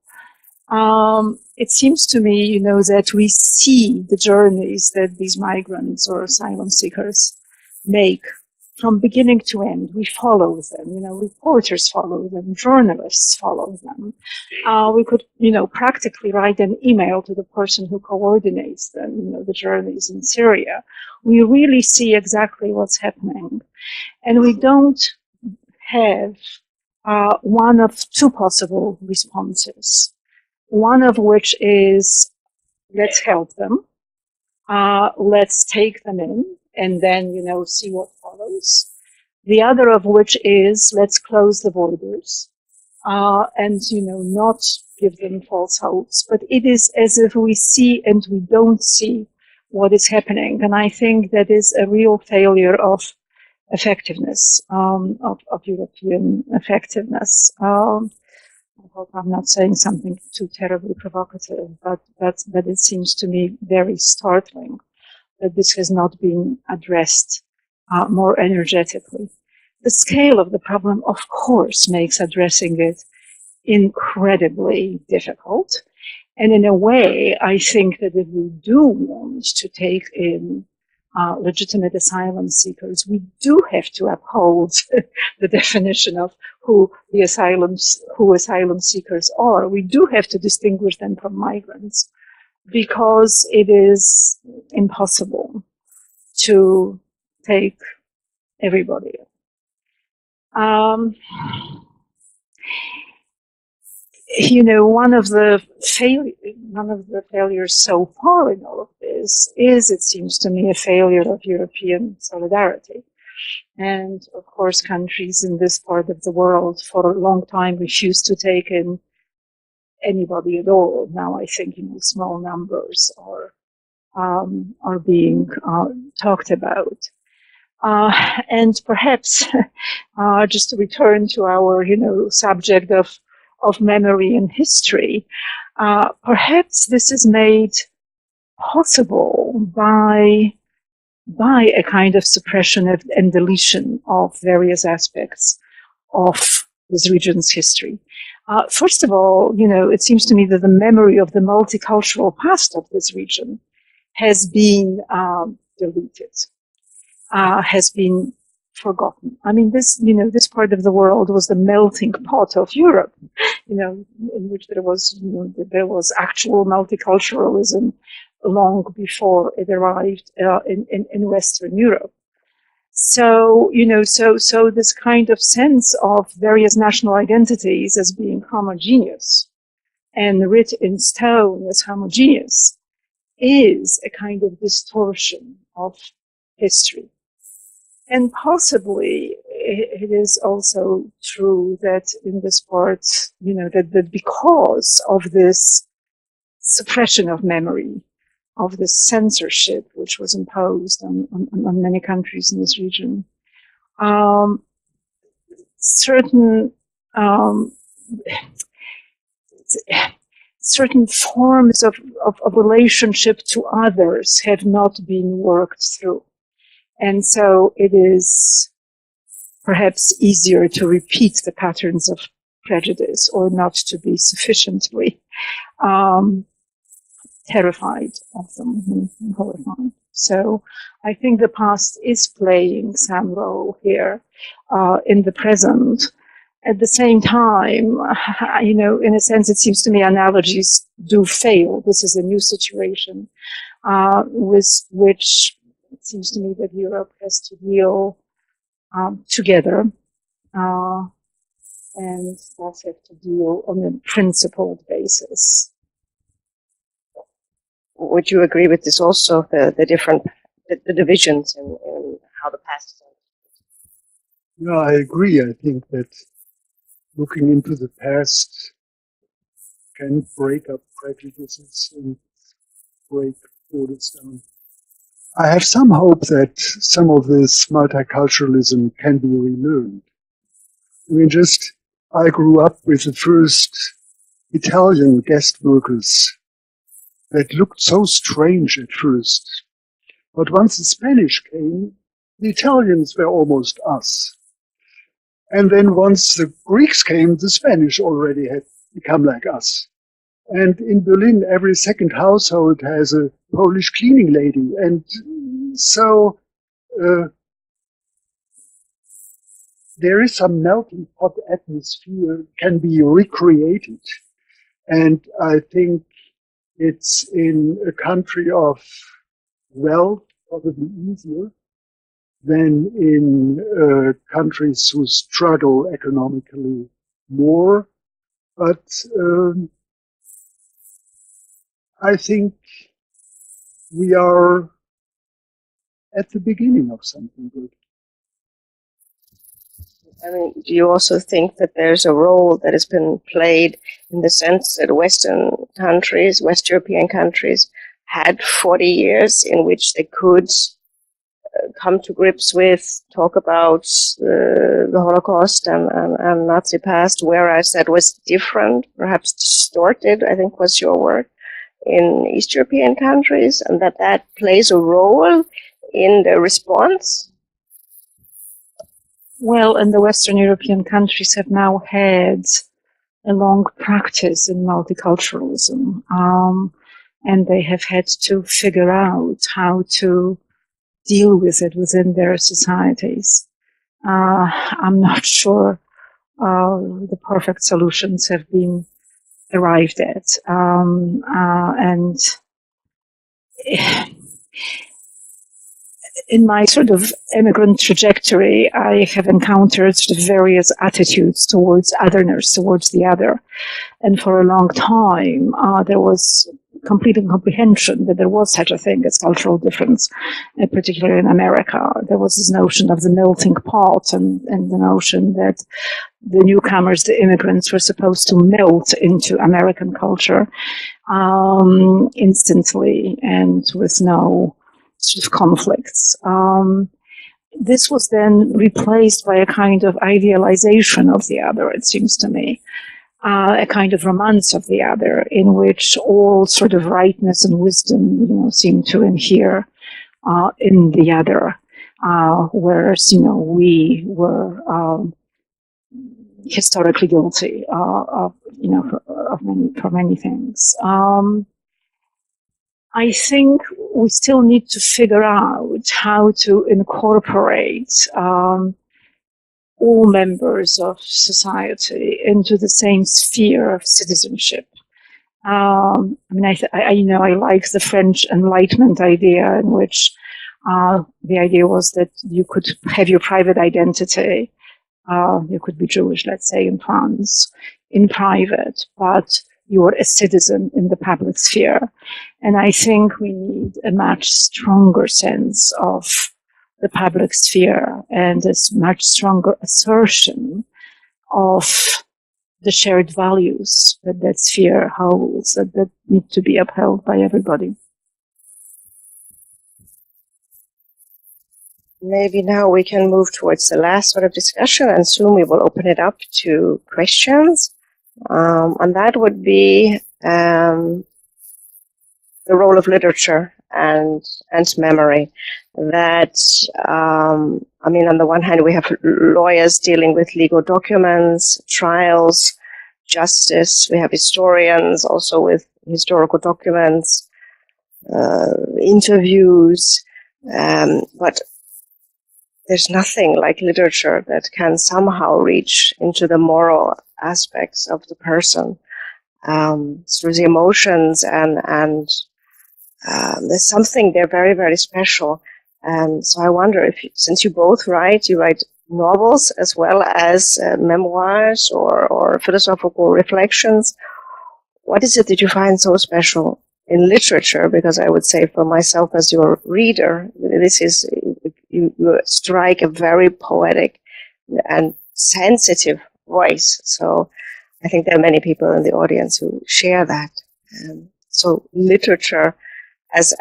It seems to me, you know, that we see the journeys that these migrants or asylum seekers make from beginning to end. We follow them, you know, reporters follow them, journalists follow them. We could, you know, practically write an email to the person who coordinates them, you know, the journeys in Syria. We really see exactly what's happening. And we don't have one of two possible responses. One of which is, let's help them, let's take them in, and then, you know, see what follows. The other of which is, let's close the borders, and, you know, not give them false hopes. But it is as if we see and we don't see what is happening. And I think that is a real failure of effectiveness, of European effectiveness. I hope I'm not saying something too terribly provocative, but it seems to me very startling that this has not been addressed more energetically. the scale of the problem, of course, makes addressing it incredibly difficult. And in a way, I think that if we do want to take in legitimate asylum seekers, we do have to uphold the definition of who asylum seekers are. We do have to distinguish them from migrants, because it is impossible to take everybody. One of the failures so far in all of this is, it seems to me, a failure of European solidarity. And of course, countries in this part of the world for a long time refused to take in anybody at all. Now I think small numbers are being talked about. And perhaps just to return to our subject of memory and history, perhaps this is made possible by a kind of suppression and deletion of various aspects of this region's history. First of all, it seems to me that the memory of the multicultural past of this region has been deleted, has been forgotten. I mean, this part of the world was the melting pot of Europe, in which there was actual multiculturalism long before it arrived in Western Europe. So, so this kind of sense of various national identities as being homogeneous and writ in stone as homogeneous is a kind of distortion of history. And possibly it is also true that in this part, that because of this suppression of memory, of this censorship which was imposed on many countries in this region, certain forms of relationship to others have not been worked through. And so it is perhaps easier to repeat the patterns of prejudice, or not to be sufficiently terrified of them and horrified. So I think the past is playing some role here in the present. At the same time, in a sense, it seems to me analogies do fail. This is a new situation with which it seems to me that Europe has to deal together, and does have to deal on a principled basis. Would you agree with this also, the different divisions in how the past is? No, I agree. I think that looking into the past can break up prejudices and break borders down. I have some hope that some of this multiculturalism can be relearned. I mean, I grew up with the first Italian guest workers that looked so strange at first. But once the Spanish came, the Italians were almost us. And then once the Greeks came, the Spanish already had become like us. And in Berlin, every second household has a Polish cleaning lady. And so there is some melting pot atmosphere can be recreated. And I think it's in a country of wealth probably easier than in countries who struggle economically more. But I think we are at the beginning of something good. I mean, do you also think that there's a role that has been played in the sense that Western countries, West European countries, had 40 years in which they could come to grips with, talk about the Holocaust and Nazi past, whereas that was different, perhaps distorted, I think was your word, in East European countries, and that plays a role in the response? Well, and the Western European countries have now had a long practice in multiculturalism, and they have had to figure out how to deal with it within their societies. I'm not sure the perfect solutions have been arrived at, and in my sort of immigrant trajectory, I have encountered sort of various attitudes towards otherness, towards the other. And for a long time, there was complete incomprehension that there was such a thing as cultural difference, particularly in America. There was this notion of the melting pot and the notion that the newcomers, the immigrants, were supposed to melt into American culture instantly and with no sort of conflicts. This was then replaced by a kind of idealization of the other, it seems to me, a kind of romance of the other, in which all sort of rightness and wisdom, seem to inhere in the other, whereas we were historically guilty for many things. I think we still need to figure out how to incorporate all members of society into the same sphere of citizenship. I like the French Enlightenment idea, in which the idea was that you could have your private identity. You could be Jewish, let's say, in France, in private, but you're a citizen in the public sphere. And I think we need a much stronger sense of the public sphere and a much stronger assertion of the shared values that sphere holds, that need to be upheld by everybody. Maybe now we can move towards the last sort of discussion, and soon we will open it up to questions. And that would be the role of literature and memory. That, on the one hand, we have lawyers dealing with legal documents, trials, justice. We have historians also with historical documents, interviews, but there's nothing like literature that can somehow reach into the moral aspects of the person, through the emotions, and there's something there very, very special. So I wonder if, since you both write novels as well as memoirs or philosophical reflections, what is it that you find so special in literature? Because I would say for myself as your reader, this is, you strike a very poetic and sensitive voice. So I think there are many people in the audience who share that. So literature as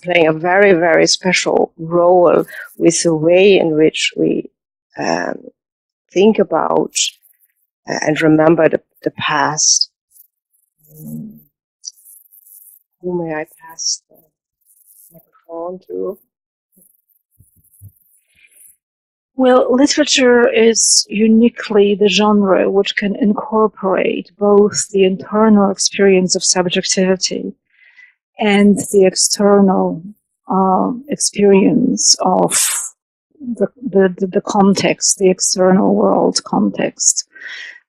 playing a very, very special role with the way in which we think about and remember the past. Who may I pass the microphone to? Well, literature is uniquely the genre which can incorporate both the internal experience of subjectivity and the external experience of the context, the external world context,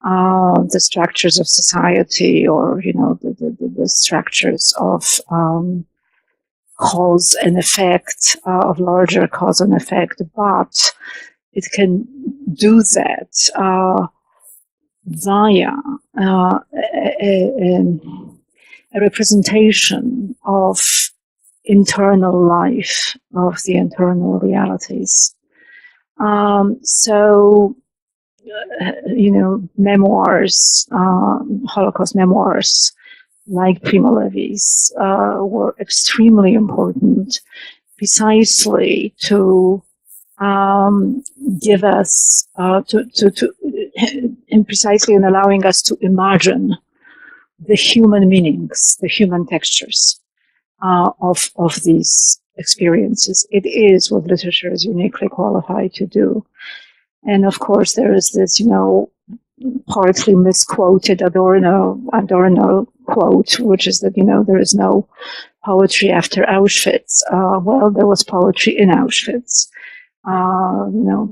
the structures of society, or the structures of cause and effect, of larger cause and effect, but it can do that via a representation of internal life, of the internal realities. Memoirs, Holocaust memoirs, like Primo Levi's, were extremely important precisely to give us, and precisely in allowing us to imagine the human meanings, the human textures of these experiences. It is what literature is uniquely qualified to do. And of course, there is this, partly misquoted Adorno quote, which is that, there is no poetry after Auschwitz. Well, there was poetry in Auschwitz.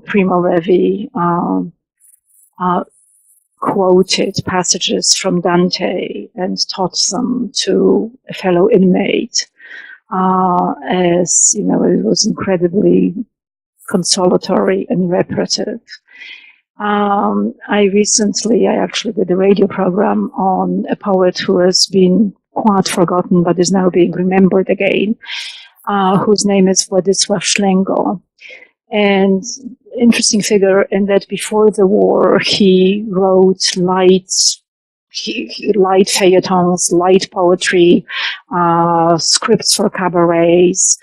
Primo Levi quoted passages from Dante and taught them to a fellow inmate, as, it was incredibly consolatory and reparative. I actually did a radio program on a poet who has been quite forgotten but is now being remembered again, whose name is Władysław Szlengo. And interesting figure in that before the war, he wrote light feuilletons, light poetry, scripts for cabarets,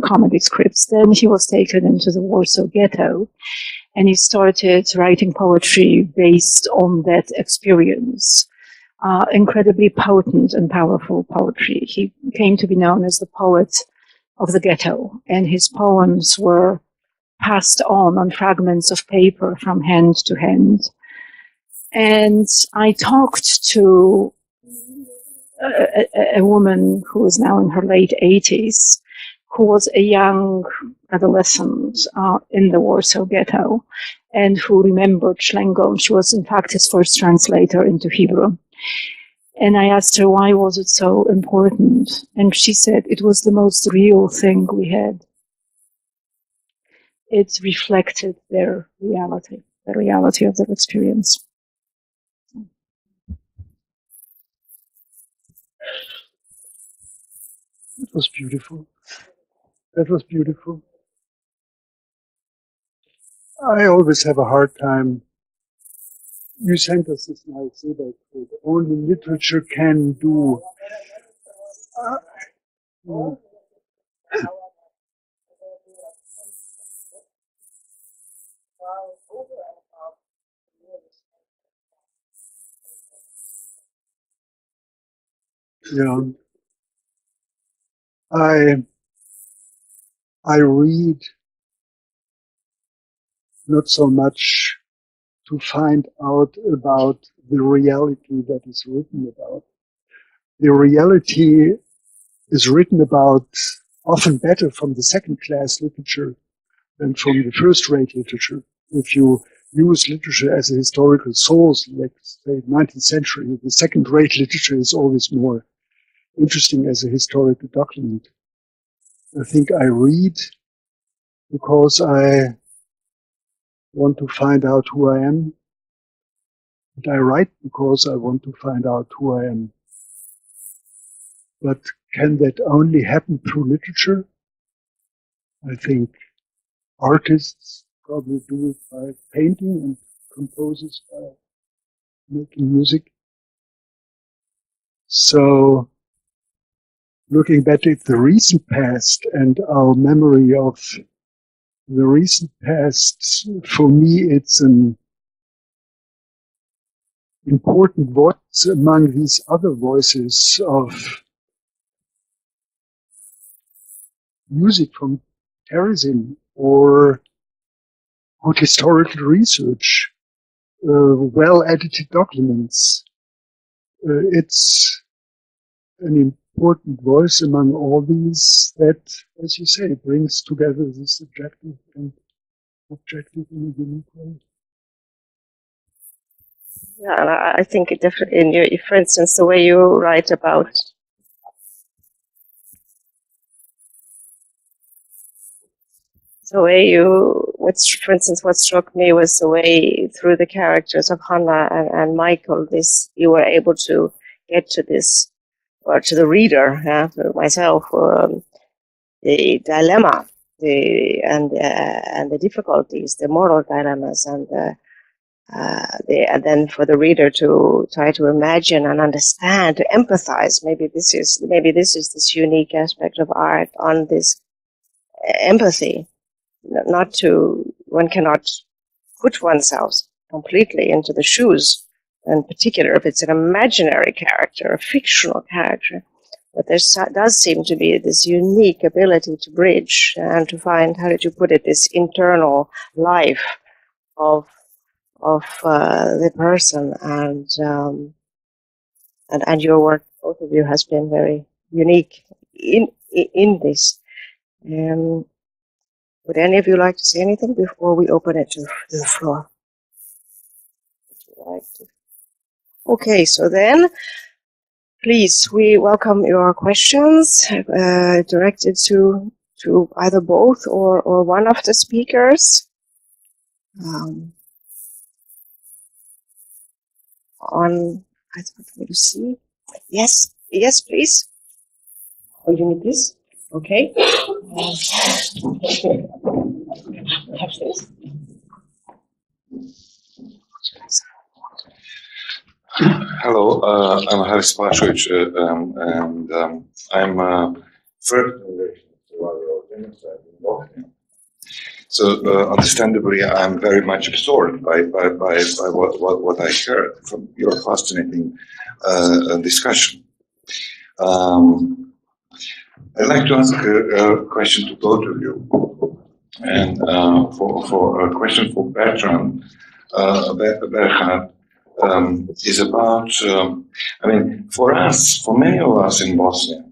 comedy scripts. Then he was taken into the Warsaw Ghetto, and he started writing poetry based on that experience. Incredibly potent and powerful poetry. He came to be known as the poet of the ghetto, and his poems were passed on fragments of paper from hand to hand. And I talked to a woman who is now in her late 80s, who was a young adolescent in the Warsaw Ghetto, and who remembered Szlengo. She was, in fact, his first translator into Hebrew. And I asked her, why was it so important? And she said, it was the most real thing we had. It reflected their reality, the reality of their experience. That was beautiful. That was beautiful. I always have a hard time. You sent us this nice that only literature can do. Yeah. I read not so much to find out about the reality that is written about. The reality is written about often better from the second-class literature than from the first-rate literature. If you use literature as a historical source, like say 19th century, the second-rate literature is always more interesting as a historical document. I think I read because I want to find out who I am. And I write because I want to find out who I am. But can that only happen through literature? I think artists probably do it by painting and composers by making music. So looking back at the recent past and our memory of the recent past, for me, it's an important voice among these other voices of music from terrorism or good historical research, well-edited documents. It's an important voice among all these that, as you say, brings together the subjective and objective in a unique way. Yeah, and I think it definitely, in your, for instance, the way you write about the way you, for instance, what struck me was the way through the characters of Hannah and Michael, you were able to get to this, or to the reader, to myself, the dilemma, and the difficulties, the moral dilemmas, and then for the reader to try to imagine and understand, to empathize. Maybe this is this unique aspect of art, on this empathy. One cannot put oneself completely into the shoes, in particular if it's an imaginary character, a fictional character, But there does seem to be this unique ability to bridge and to find, how did you put it, this internal life of the person, and your work, both of you, has been very unique in this. Would any of you like to say anything before we open it to the floor? Would you like to? Okay, so then, please, we welcome your questions directed to either both or one of the speakers. I thought we see. Yes, please. Oh, you need this? Okay. Have this. Hello, I'm Haris Pashovic, and I'm first generation survivor of genocide in Bosnia. So, understandably, I'm very much absorbed by what I heard from your fascinating discussion. I'd like to ask a question to both of you, and for a question for Bertrand, Bertrand. Is about, for us, for many of us in Bosnia,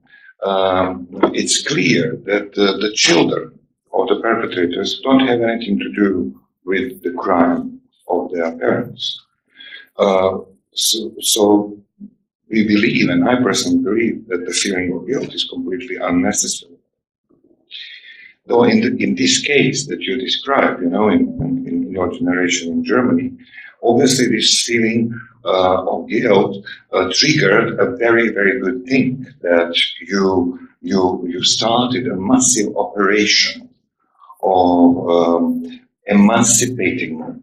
it's clear that the children of the perpetrators don't have anything to do with the crime of their parents. So we believe, and I personally believe, that the feeling of guilt is completely unnecessary. Though in this case that you described, in your generation in Germany, obviously this feeling of guilt triggered a very, very good thing, that you started a massive operation of emancipating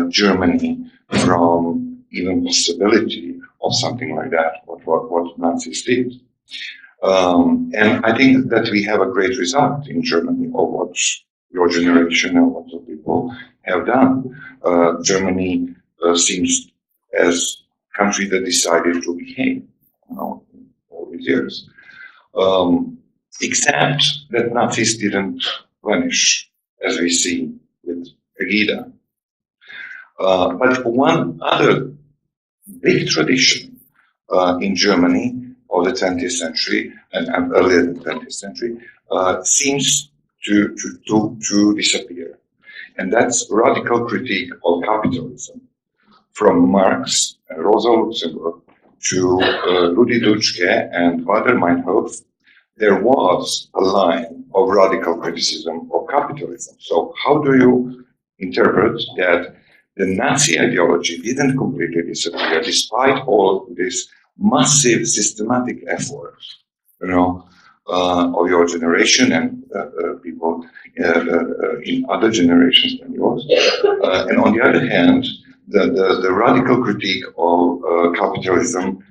Germany from even possibility of something like that, what Nazis did. And I think that we have a great result in Germany of what your generation and lots of people have done. Germany seems as a country that decided to behave, all these years. Except that Nazis didn't vanish, as we see with Pegida. But one other big tradition in Germany of the 20th century and earlier than 20th century seems to disappear. And that's radical critique of capitalism. From Marx and Rosa Luxemburg to Rudi Dutschke and Walter Meinhof, there was a line of radical criticism of capitalism. So how do you interpret that the Nazi ideology didn't completely disappear despite all this massive systematic effort, of your generation and people in other generations than yours? And on the other hand, the radical critique of capitalism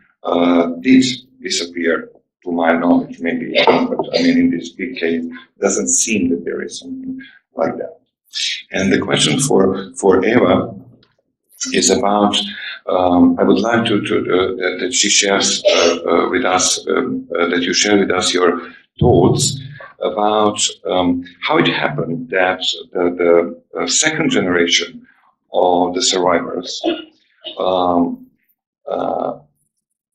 did disappear, to my knowledge, maybe. But in this big case, doesn't seem that there is something like that. And the question for Eva is about, I would like that she shares with us, that you share with us your thoughts about how it happened that the second generation of the survivors,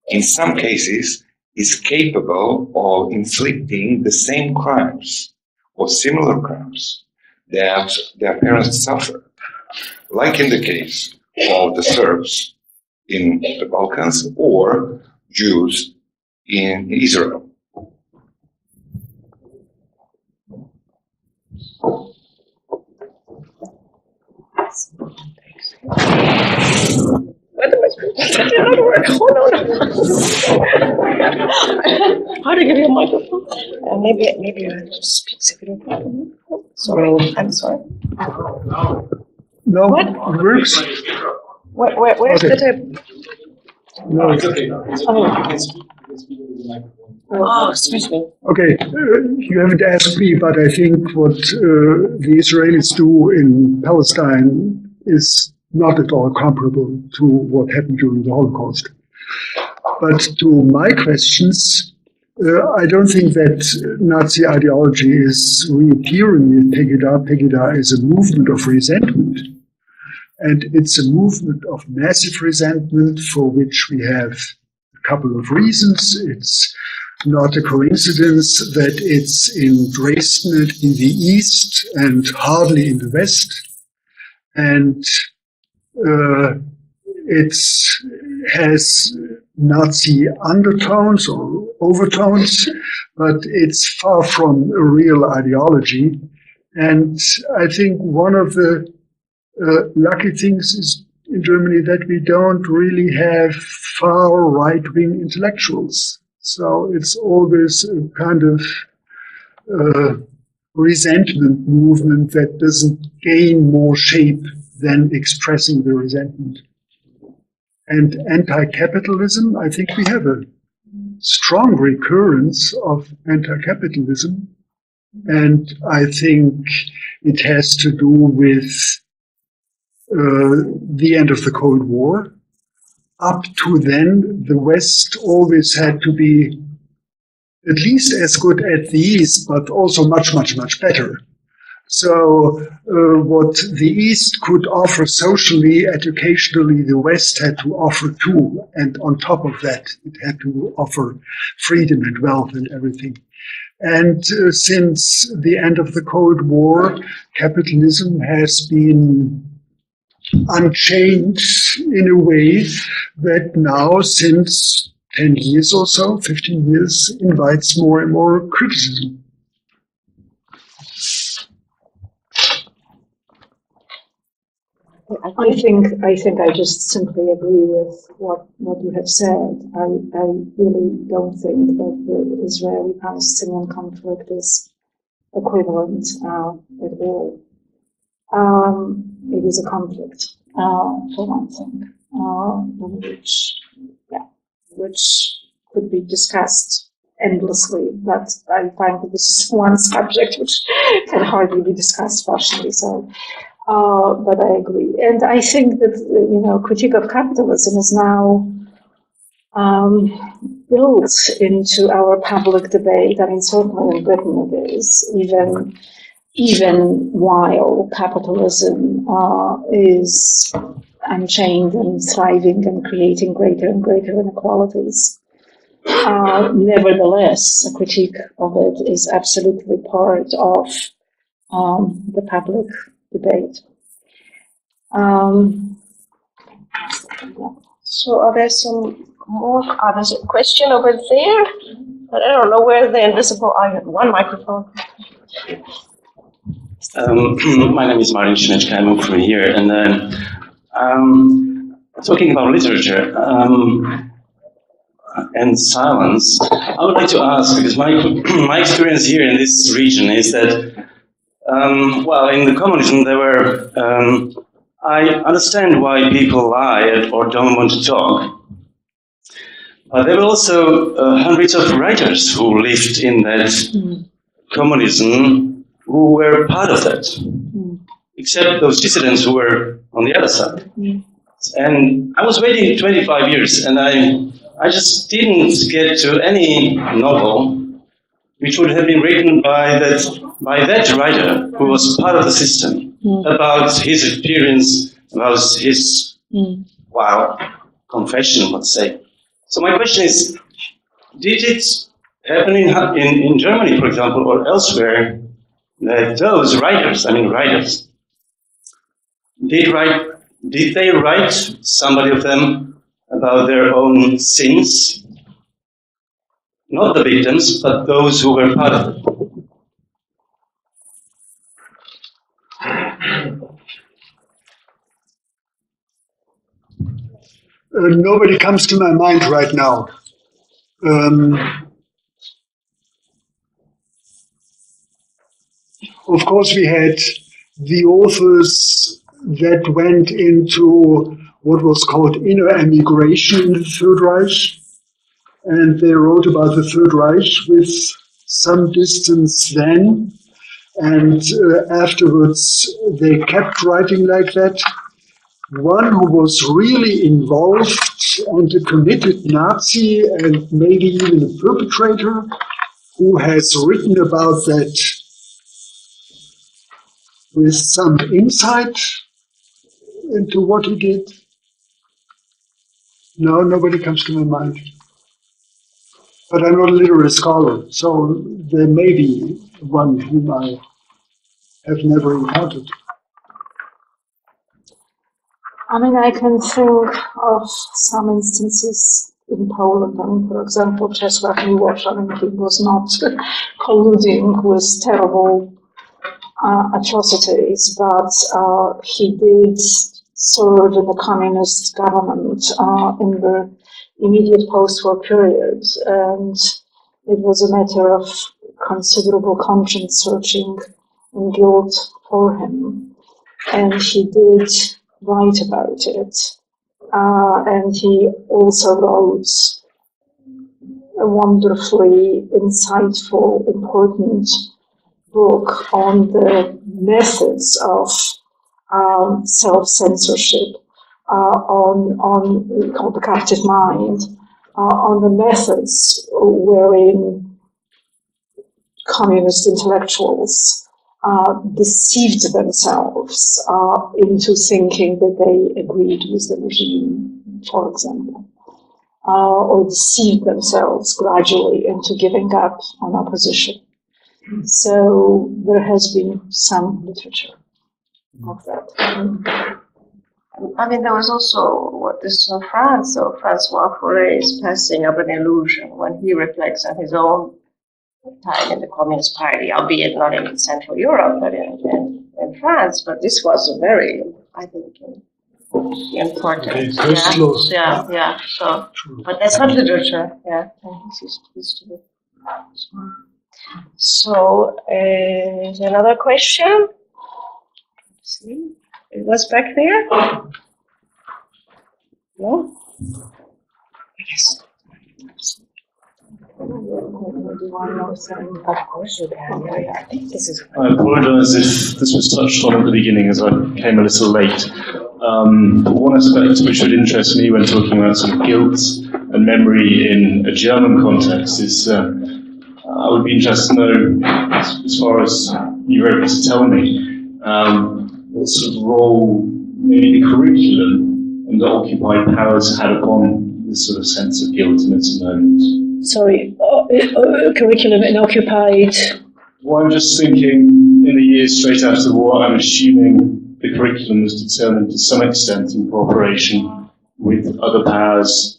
in some cases, is capable of inflicting the same crimes or similar crimes that their parents suffered, like in the case of the Serbs in the Balkans or Jews in Israel. That did not work. Oh, no. How to give you a microphone? Maybe I just speak if you don't mind. Sorry, I'm sorry. No, what? It works. Where's okay. the tape? No, it's okay. Oh, excuse me. okay. You haven't asked me, but I think what the Israelis do in Palestine is not at all comparable to what happened during the Holocaust. But to my questions, I don't think that Nazi ideology is reappearing with Pegida. Pegida is a movement of resentment. And it's a movement of massive resentment for which we have a couple of reasons. It's not a coincidence that it's in Dresden in the east and hardly in the west. And it has Nazi undertones or overtones, but it's far from a real ideology. And I think one of the lucky things is in Germany that we don't really have far right-wing intellectuals. So it's always a kind of resentment movement that doesn't gain more shape than expressing the resentment. And anti-capitalism, I think we have a strong recurrence of anti-capitalism. And I think it has to do with the end of the Cold War. Up to then, the West always had to be at least as good at the East, but also much, much, much better. So what the East could offer socially, educationally, the West had to offer too. And on top of that, it had to offer freedom and wealth and everything. And since the end of the Cold War, capitalism has been unchanged in a way that now, since 10 years or so, 15 years, invites more and more criticism. I think I just simply agree with what you have said. I really don't think that the Israeli-Palestinian conflict is equivalent at all. It is a conflict, for one thing, which could be discussed endlessly, but I find that this is one subject which can hardly be discussed rationally. So, but I agree, and I think that critique of capitalism is now built into our public debate. I mean, certainly in Britain it is, even while capitalism is unchained and thriving and creating greater and greater inequalities. Nevertheless, a critique of it is absolutely part of the public debate. So are there some more? There's a question over there, but I don't know where the invisible eye. One microphone. My name is Martin Shineczka. I moved from here, and talking about literature and silence, I would like to ask, because my experience here in this region is that, well, in the communism there were, I understand why people lie or don't want to talk, but there were also hundreds of writers who lived in that communism who were part of that, except those dissidents who were on the other side. And I was waiting 25 years, and I just didn't get to any novel which would have been written by that writer who was part of the system, about his experience, about his, confession, let's say. So my question is, did it happen in Germany, for example, or elsewhere, that those writers, did they write, somebody of them, about their own sins? Not the victims, but those who were part of it. Nobody comes to my mind right now. Of course, we had the authors that went into what was called inner emigration in the Third Reich, and they wrote about the Third Reich with some distance then, and afterwards they kept writing like that. one who was really involved and a committed Nazi and maybe even a perpetrator, who has written about that with some insight into what he did? No, nobody comes to my mind. But I'm not a literary scholar, so there may be one whom I have never encountered. I mean, I can think of some instances in Poland. I mean, for example, Czesław Miłosz, I mean, he was not colluding with terrible atrocities, but he did serve in the communist government in the immediate post-war period, and it was a matter of considerable conscience searching and guilt for him. And he did write about it, and he also wrote a wonderfully insightful, important book on the methods of self-censorship, called The Captive Mind, on the methods wherein communist intellectuals deceived themselves into thinking that they agreed with the regime, for example, or deceived themselves gradually into giving up on opposition. So there has been some literature of that. I mean, there was also what is in France, so Francois Fouret's Passing of an Illusion, when he reflects on his own time in the Communist Party, albeit not in Central Europe, but in France. But this was a very, I think, important. Yeah. So, but that's not literature. Yeah, this used to be. So, another question. Let's see, it was back there. No. Yes. Of course you can. I think this is. I apologise if this was touched on at the beginning, as I came a little late. But one aspect which would interest me when talking about sort of guilt and memory in a German context is, I would be interested to know, as far as you're able to tell me, what sort of role maybe the curriculum and the occupied powers had upon this sort of sense of guilt in its moments. Sorry, curriculum in occupied. Well, I'm just thinking, in the years straight after the war, I'm assuming the curriculum was determined to some extent in cooperation with other powers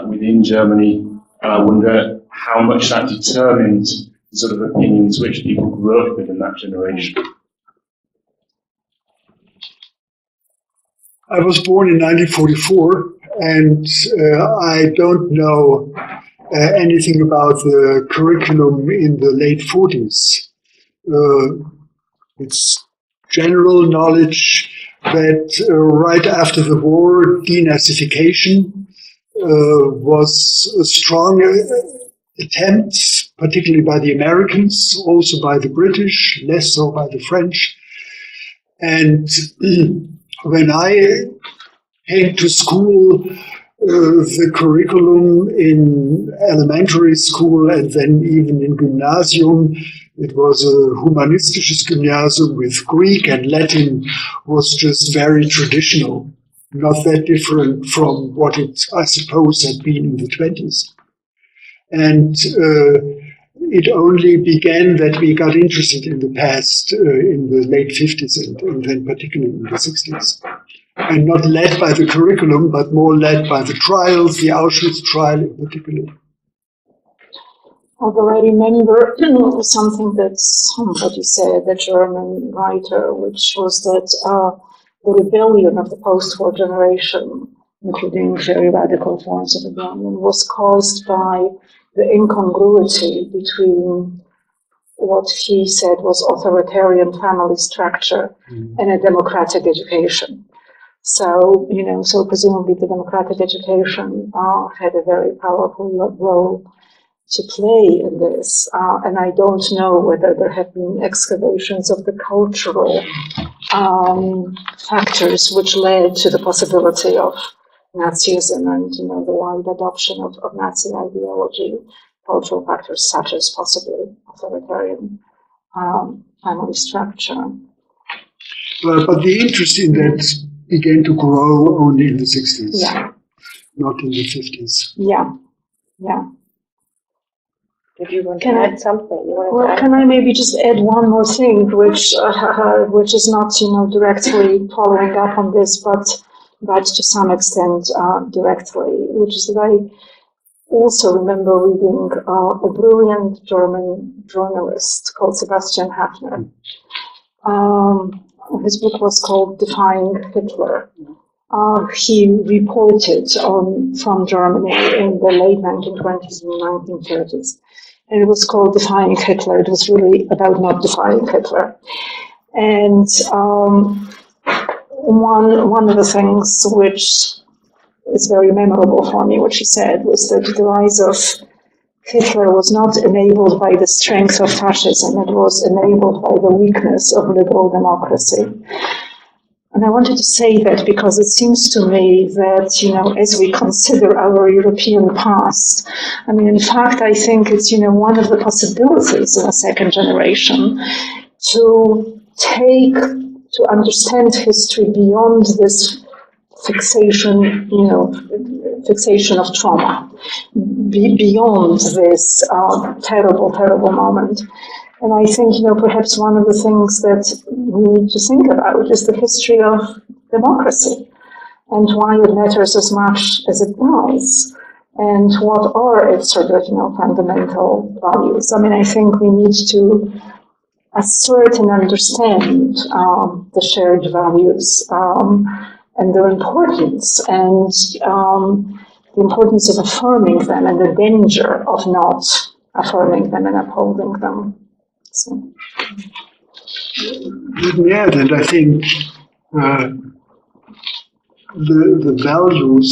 within Germany, and I wonder how much that determined the sort of opinions which people grew up with in that generation. I was born in 1944, and I don't know anything about the curriculum in the late 40s. It's general knowledge that right after the war, denazification was a strong attempt, particularly by the Americans, also by the British, less so by the French. And when I came to school, the curriculum in elementary school and then even in gymnasium, it was a humanistisches Gymnasium with Greek and Latin, was just very traditional, not that different from what it, I suppose, had been in the 20s. And it only began that we got interested in the past in the late 50s and then particularly in the 60s. And not led by the curriculum, but more led by the trials, the Auschwitz trial in particular. Although I remember something that somebody said, the German writer, which was that the rebellion of the post-war generation, including very radical forms of rebellion, was caused by the incongruity between what he said was authoritarian family structure and a democratic education. So, so presumably the democratic education had a very powerful role to play in this. And I don't know whether there have been excavations of the cultural factors which led to the possibility of Nazism and the wide adoption of Nazi ideology, cultural factors such as possibly authoritarian family structure. But the interest in that began to grow only in the 60s, not in the 50s. Yeah. Did you want to add something? Can I maybe just add one more thing, which is not directly following up on this, but to some extent directly, which is that I also remember reading a brilliant German journalist called Sebastian Hafner. His book was called Defying Hitler. He reported from Germany in the late 1920s and 1930s. And it was called Defying Hitler. It was really about not defying Hitler. And one of the things which is very memorable for me, what she said, was that the rise of Hitler was not enabled by the strength of fascism, it was enabled by the weakness of liberal democracy. And I wanted to say that because it seems to me that, as we consider our European past, in fact, I think it's, one of the possibilities in a second generation to understand history beyond this fixation of trauma, beyond this terrible, terrible moment. And I think, perhaps one of the things that we need to think about is the history of democracy and why it matters as much as it does, and what are its fundamental values. I think we need to assert and understand the shared values and their importance, and the importance of affirming them and the danger of not affirming them and upholding them. So. Let me add, and I think the values,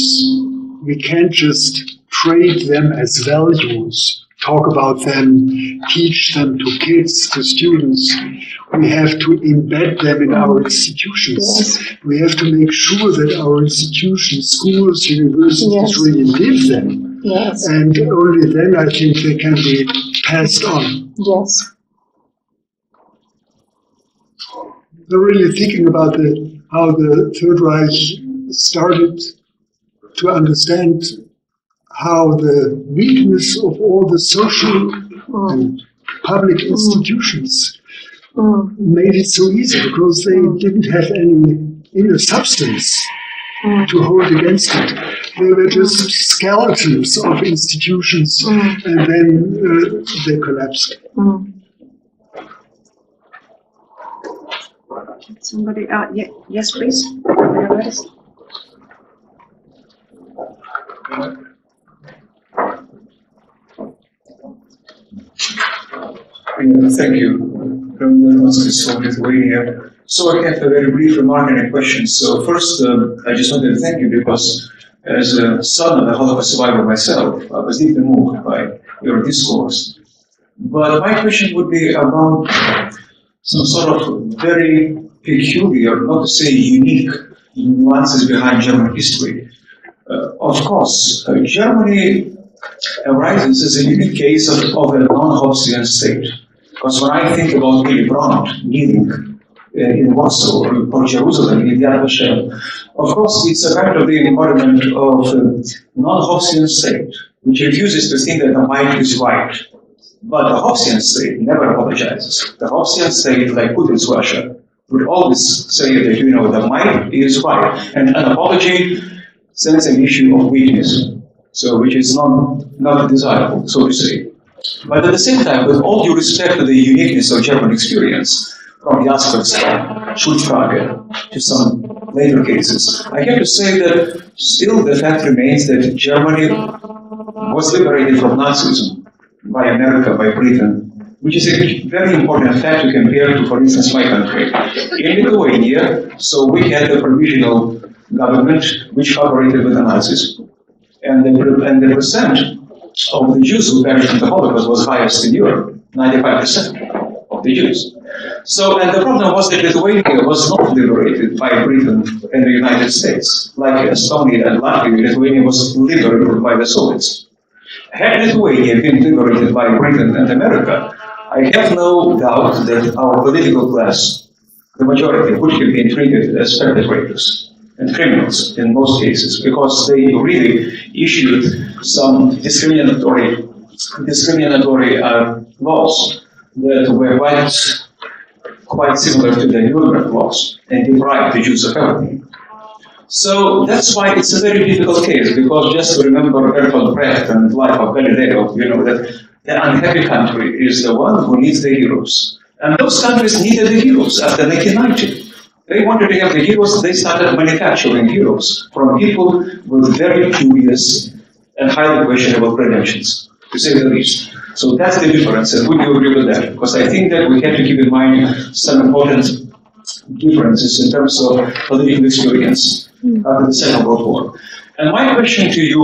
we can't just trade them as values, talk about them, teach them to kids, to students. We have to embed them in our institutions. Yes. We have to make sure that our institutions, schools, universities really live them. Yes. And only then I think they can be passed on. Yes. They're really thinking about how the Third Reich started to understand how the weakness of all the social and public institutions made it so easy, because they didn't have any inner substance to hold against it. They were just skeletons of institutions, and then they collapsed. Somebody, yes, please. Thank you very much for being here. So I have a very brief remark and a question. So first, I just wanted to thank you because as a son of a Holocaust survivor myself, I was deeply moved by your discourse. But my question would be about some sort of very peculiar, not to say unique, nuances behind German history. Of course, Germany arises as a unique case of a non-Hobbesian state. Because when I think about Willy Brandt kneeling in Warsaw or Jerusalem in the Yad Vashem, of course it's a kind of the embodiment of a non-Hobbesian state, which refuses to think that the might is right. But the Hobbesian state never apologizes. The Hobbesian state, like Putin's Russia, would always say that, the might is right. And an apology sends an issue of weakness, so which is not desirable, so to say. But at the same time, with all due respect to the uniqueness of German experience, from Jasperstadt, Schutzfrage, to some later cases, I have to say that still the fact remains that Germany was liberated from Nazism by America, by Britain, which is a very important fact to compare to, for instance, my country. In Lithuania, so we had a provisional government which cooperated with the Nazis, and the percent of the Jews who perished in the Holocaust was highest in Europe, 95% of the Jews. So, and the problem was that Lithuania was not liberated by Britain and the United States. Like Estonia and Latvia, Lithuania was liberated by the Soviets. Had Lithuania been liberated by Britain and America, I have no doubt that our political class, the majority, would have been treated as perpetrators and criminals in most cases, because they really issued some discriminatory laws that were quite similar to the Nuremberg laws and deprived the Jews of everything. So that's why it's a very difficult case, because just to remember Bertolt Brecht and the life of Galileo, you know that the unhappy country is the one who needs the heroes. And those countries needed the heroes after 1990. They wanted to have the heroes, they started manufacturing heroes from people with very dubious and highly questionable credentials, to say the least. So that's the difference, and would you agree with that? Because I think that we have to keep in mind some important differences in terms of political experience after the Second World War. And my question to you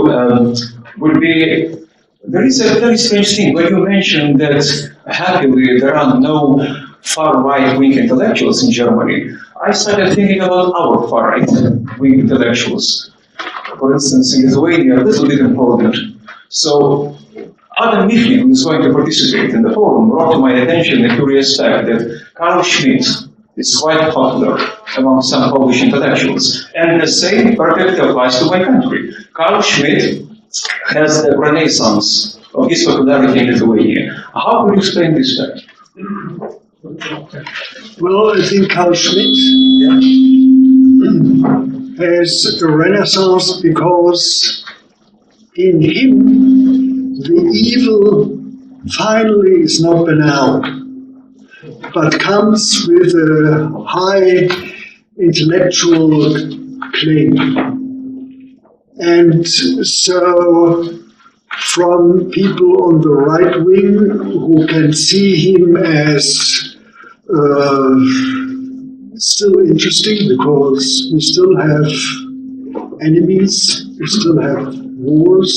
would be, there is a very strange thing when you mentioned that happily there are no far right-wing intellectuals in Germany. I started thinking about our far right-wing intellectuals. For instance, in Lithuania, a little bit in Poland. So Adam Michnik, who is going to participate in the forum, brought to my attention the curious fact that Carl Schmitt is quite popular among some Polish intellectuals. And the same perfectly applies to my country. Carl Schmitt has the renaissance of his popularity in Lithuania. How would you explain this fact? Well, I think Carl Schmitt has a renaissance because in him the evil finally is not banal, but comes with a high intellectual claim. And so from people on the right wing who can see him as still interesting because we still have enemies, we still have wars,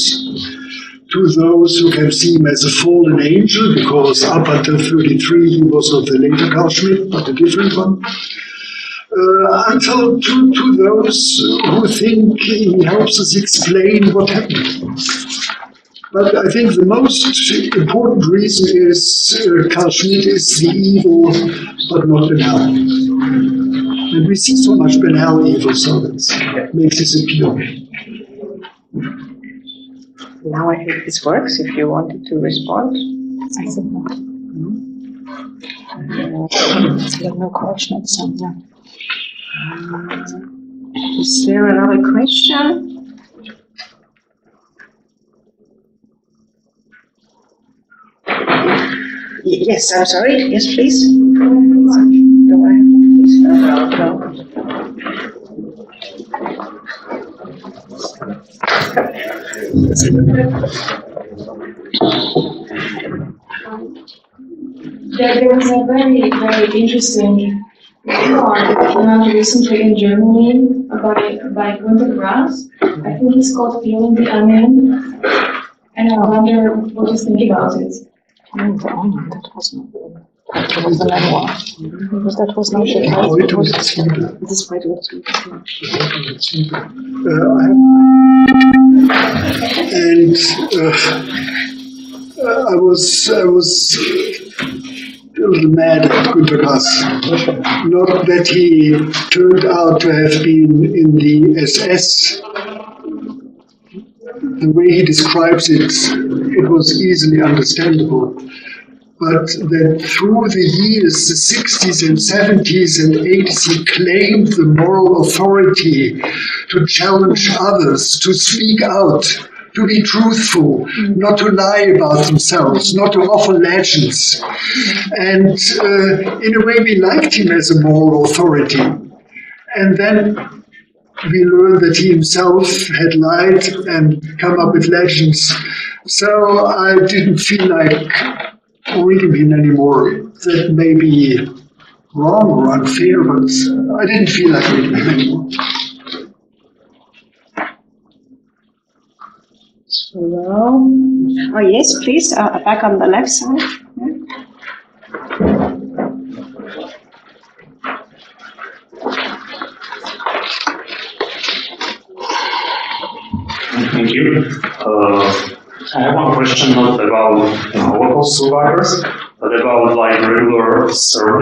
to those who can see him as a fallen angel because up until 33 he was not the later Carl Schmitt but a different one. Until to those who think he helps us explain what happened. But I think the most important reason is Carl Schmitt is the evil, but not banal. And we see so much banal evil, so that makes this appeal. Now I think this works, if you wanted to respond. I think not. There are no questions on that. Is there another question? Yes, I'm sorry. Yes, please. Do I have to please? No. There was a very, very interesting report recently in Germany by Günter Grass. I think it's called Feeling the Onion. And I wonder what you think about it. Oh, the onion, that was not good. That was the memoir. Because that was not good. This is quite good. I was a little mad at Günter Grass. Not that he turned out to have been in the SS. The way he describes it, it was easily understandable. But that through the years, the 60s and 70s and 80s, he claimed the moral authority to challenge others, to speak out, to be truthful, not to lie about themselves, not to offer legends. And in a way, we liked him as a moral authority. And then we learned that he himself had lied and come up with legends. So I didn't feel like reading him anymore. That may be wrong or unfair, but I didn't feel like reading him anymore. Hello. Oh, yes, please, back on the left side. Yeah. Thank you. I have one question not about Holocaust survivors, but about like regular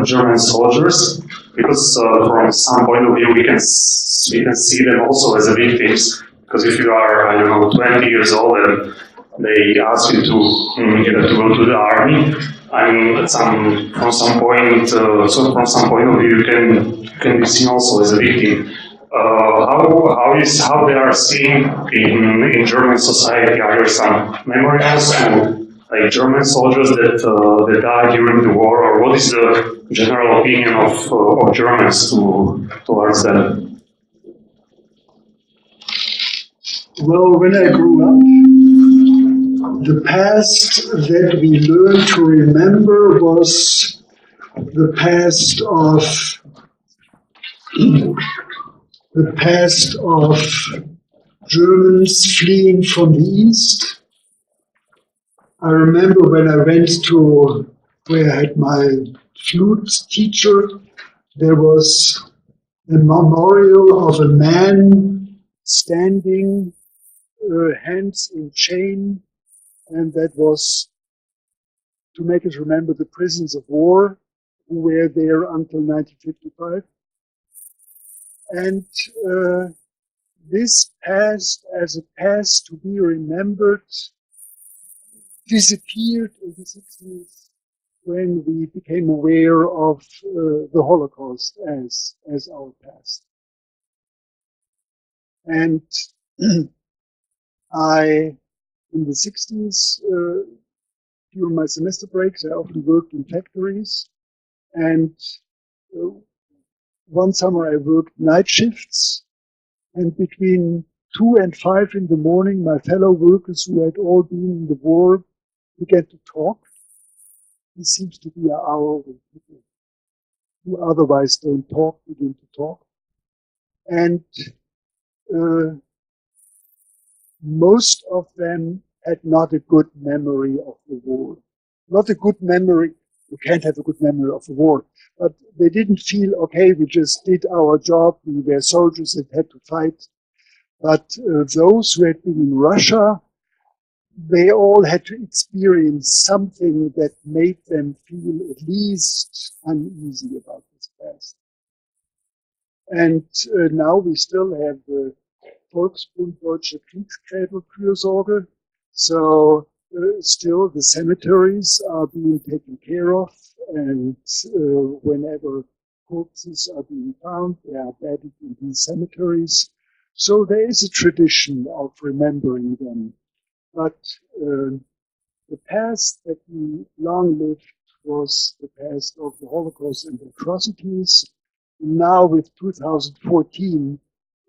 German soldiers, because from some point of view we can see them also as victims. Because if you are, I don't know, 20 years old and they ask you to to go to the army, and from some point, so from some point of view, you can be seen also as a victim. How they are seen in German society? Are there some memorials and like German soldiers that died during the war, or what is the general opinion of Germans towards them? Well, when I grew up, the past that we learned to remember was the past of Germans fleeing from the East. I remember when I went to where I had my flute teacher, there was a memorial of a man standing, hands in chain, and that was to make us remember the prisoners of war who were there until 1955. And this past, as a past to be remembered, disappeared in the 60s when we became aware of the Holocaust as our past. And in the 60s, during my semester breaks, I often worked in factories. And one summer I worked night shifts. And between 2 and 5 in the morning, my fellow workers who had all been in the war began to talk. It seems to be an hour when people who otherwise don't talk begin to talk. And most of them had not a good memory of the war. Not a good memory. You can't have a good memory of the war. But they didn't feel, okay, we just did our job. We were soldiers that had to fight. But those who had been in Russia, they all had to experience something that made them feel at least uneasy about this past. And now we still have the Volksbund Deutsche Kriegsgräberfürsorge. So still the cemeteries are being taken care of, and whenever corpses are being found, they are buried in these cemeteries. So there is a tradition of remembering them. But the past that we long lived was the past of the Holocaust and the atrocities. Now with 2014,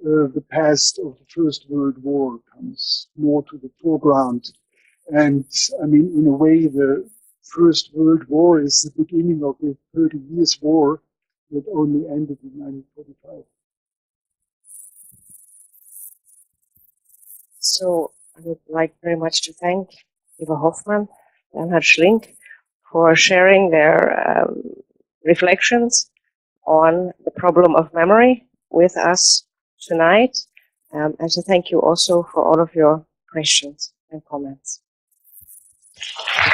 the past of the First World War comes more to the foreground. And I mean, in a way, the First World War is the beginning of the 30 Years' War that only ended in 1945. So I would like very much to thank Eva Hoffmann and Bernhard Schlink for sharing their reflections on the problem of memory with us tonight, and to thank you also for all of your questions and comments. Thank you.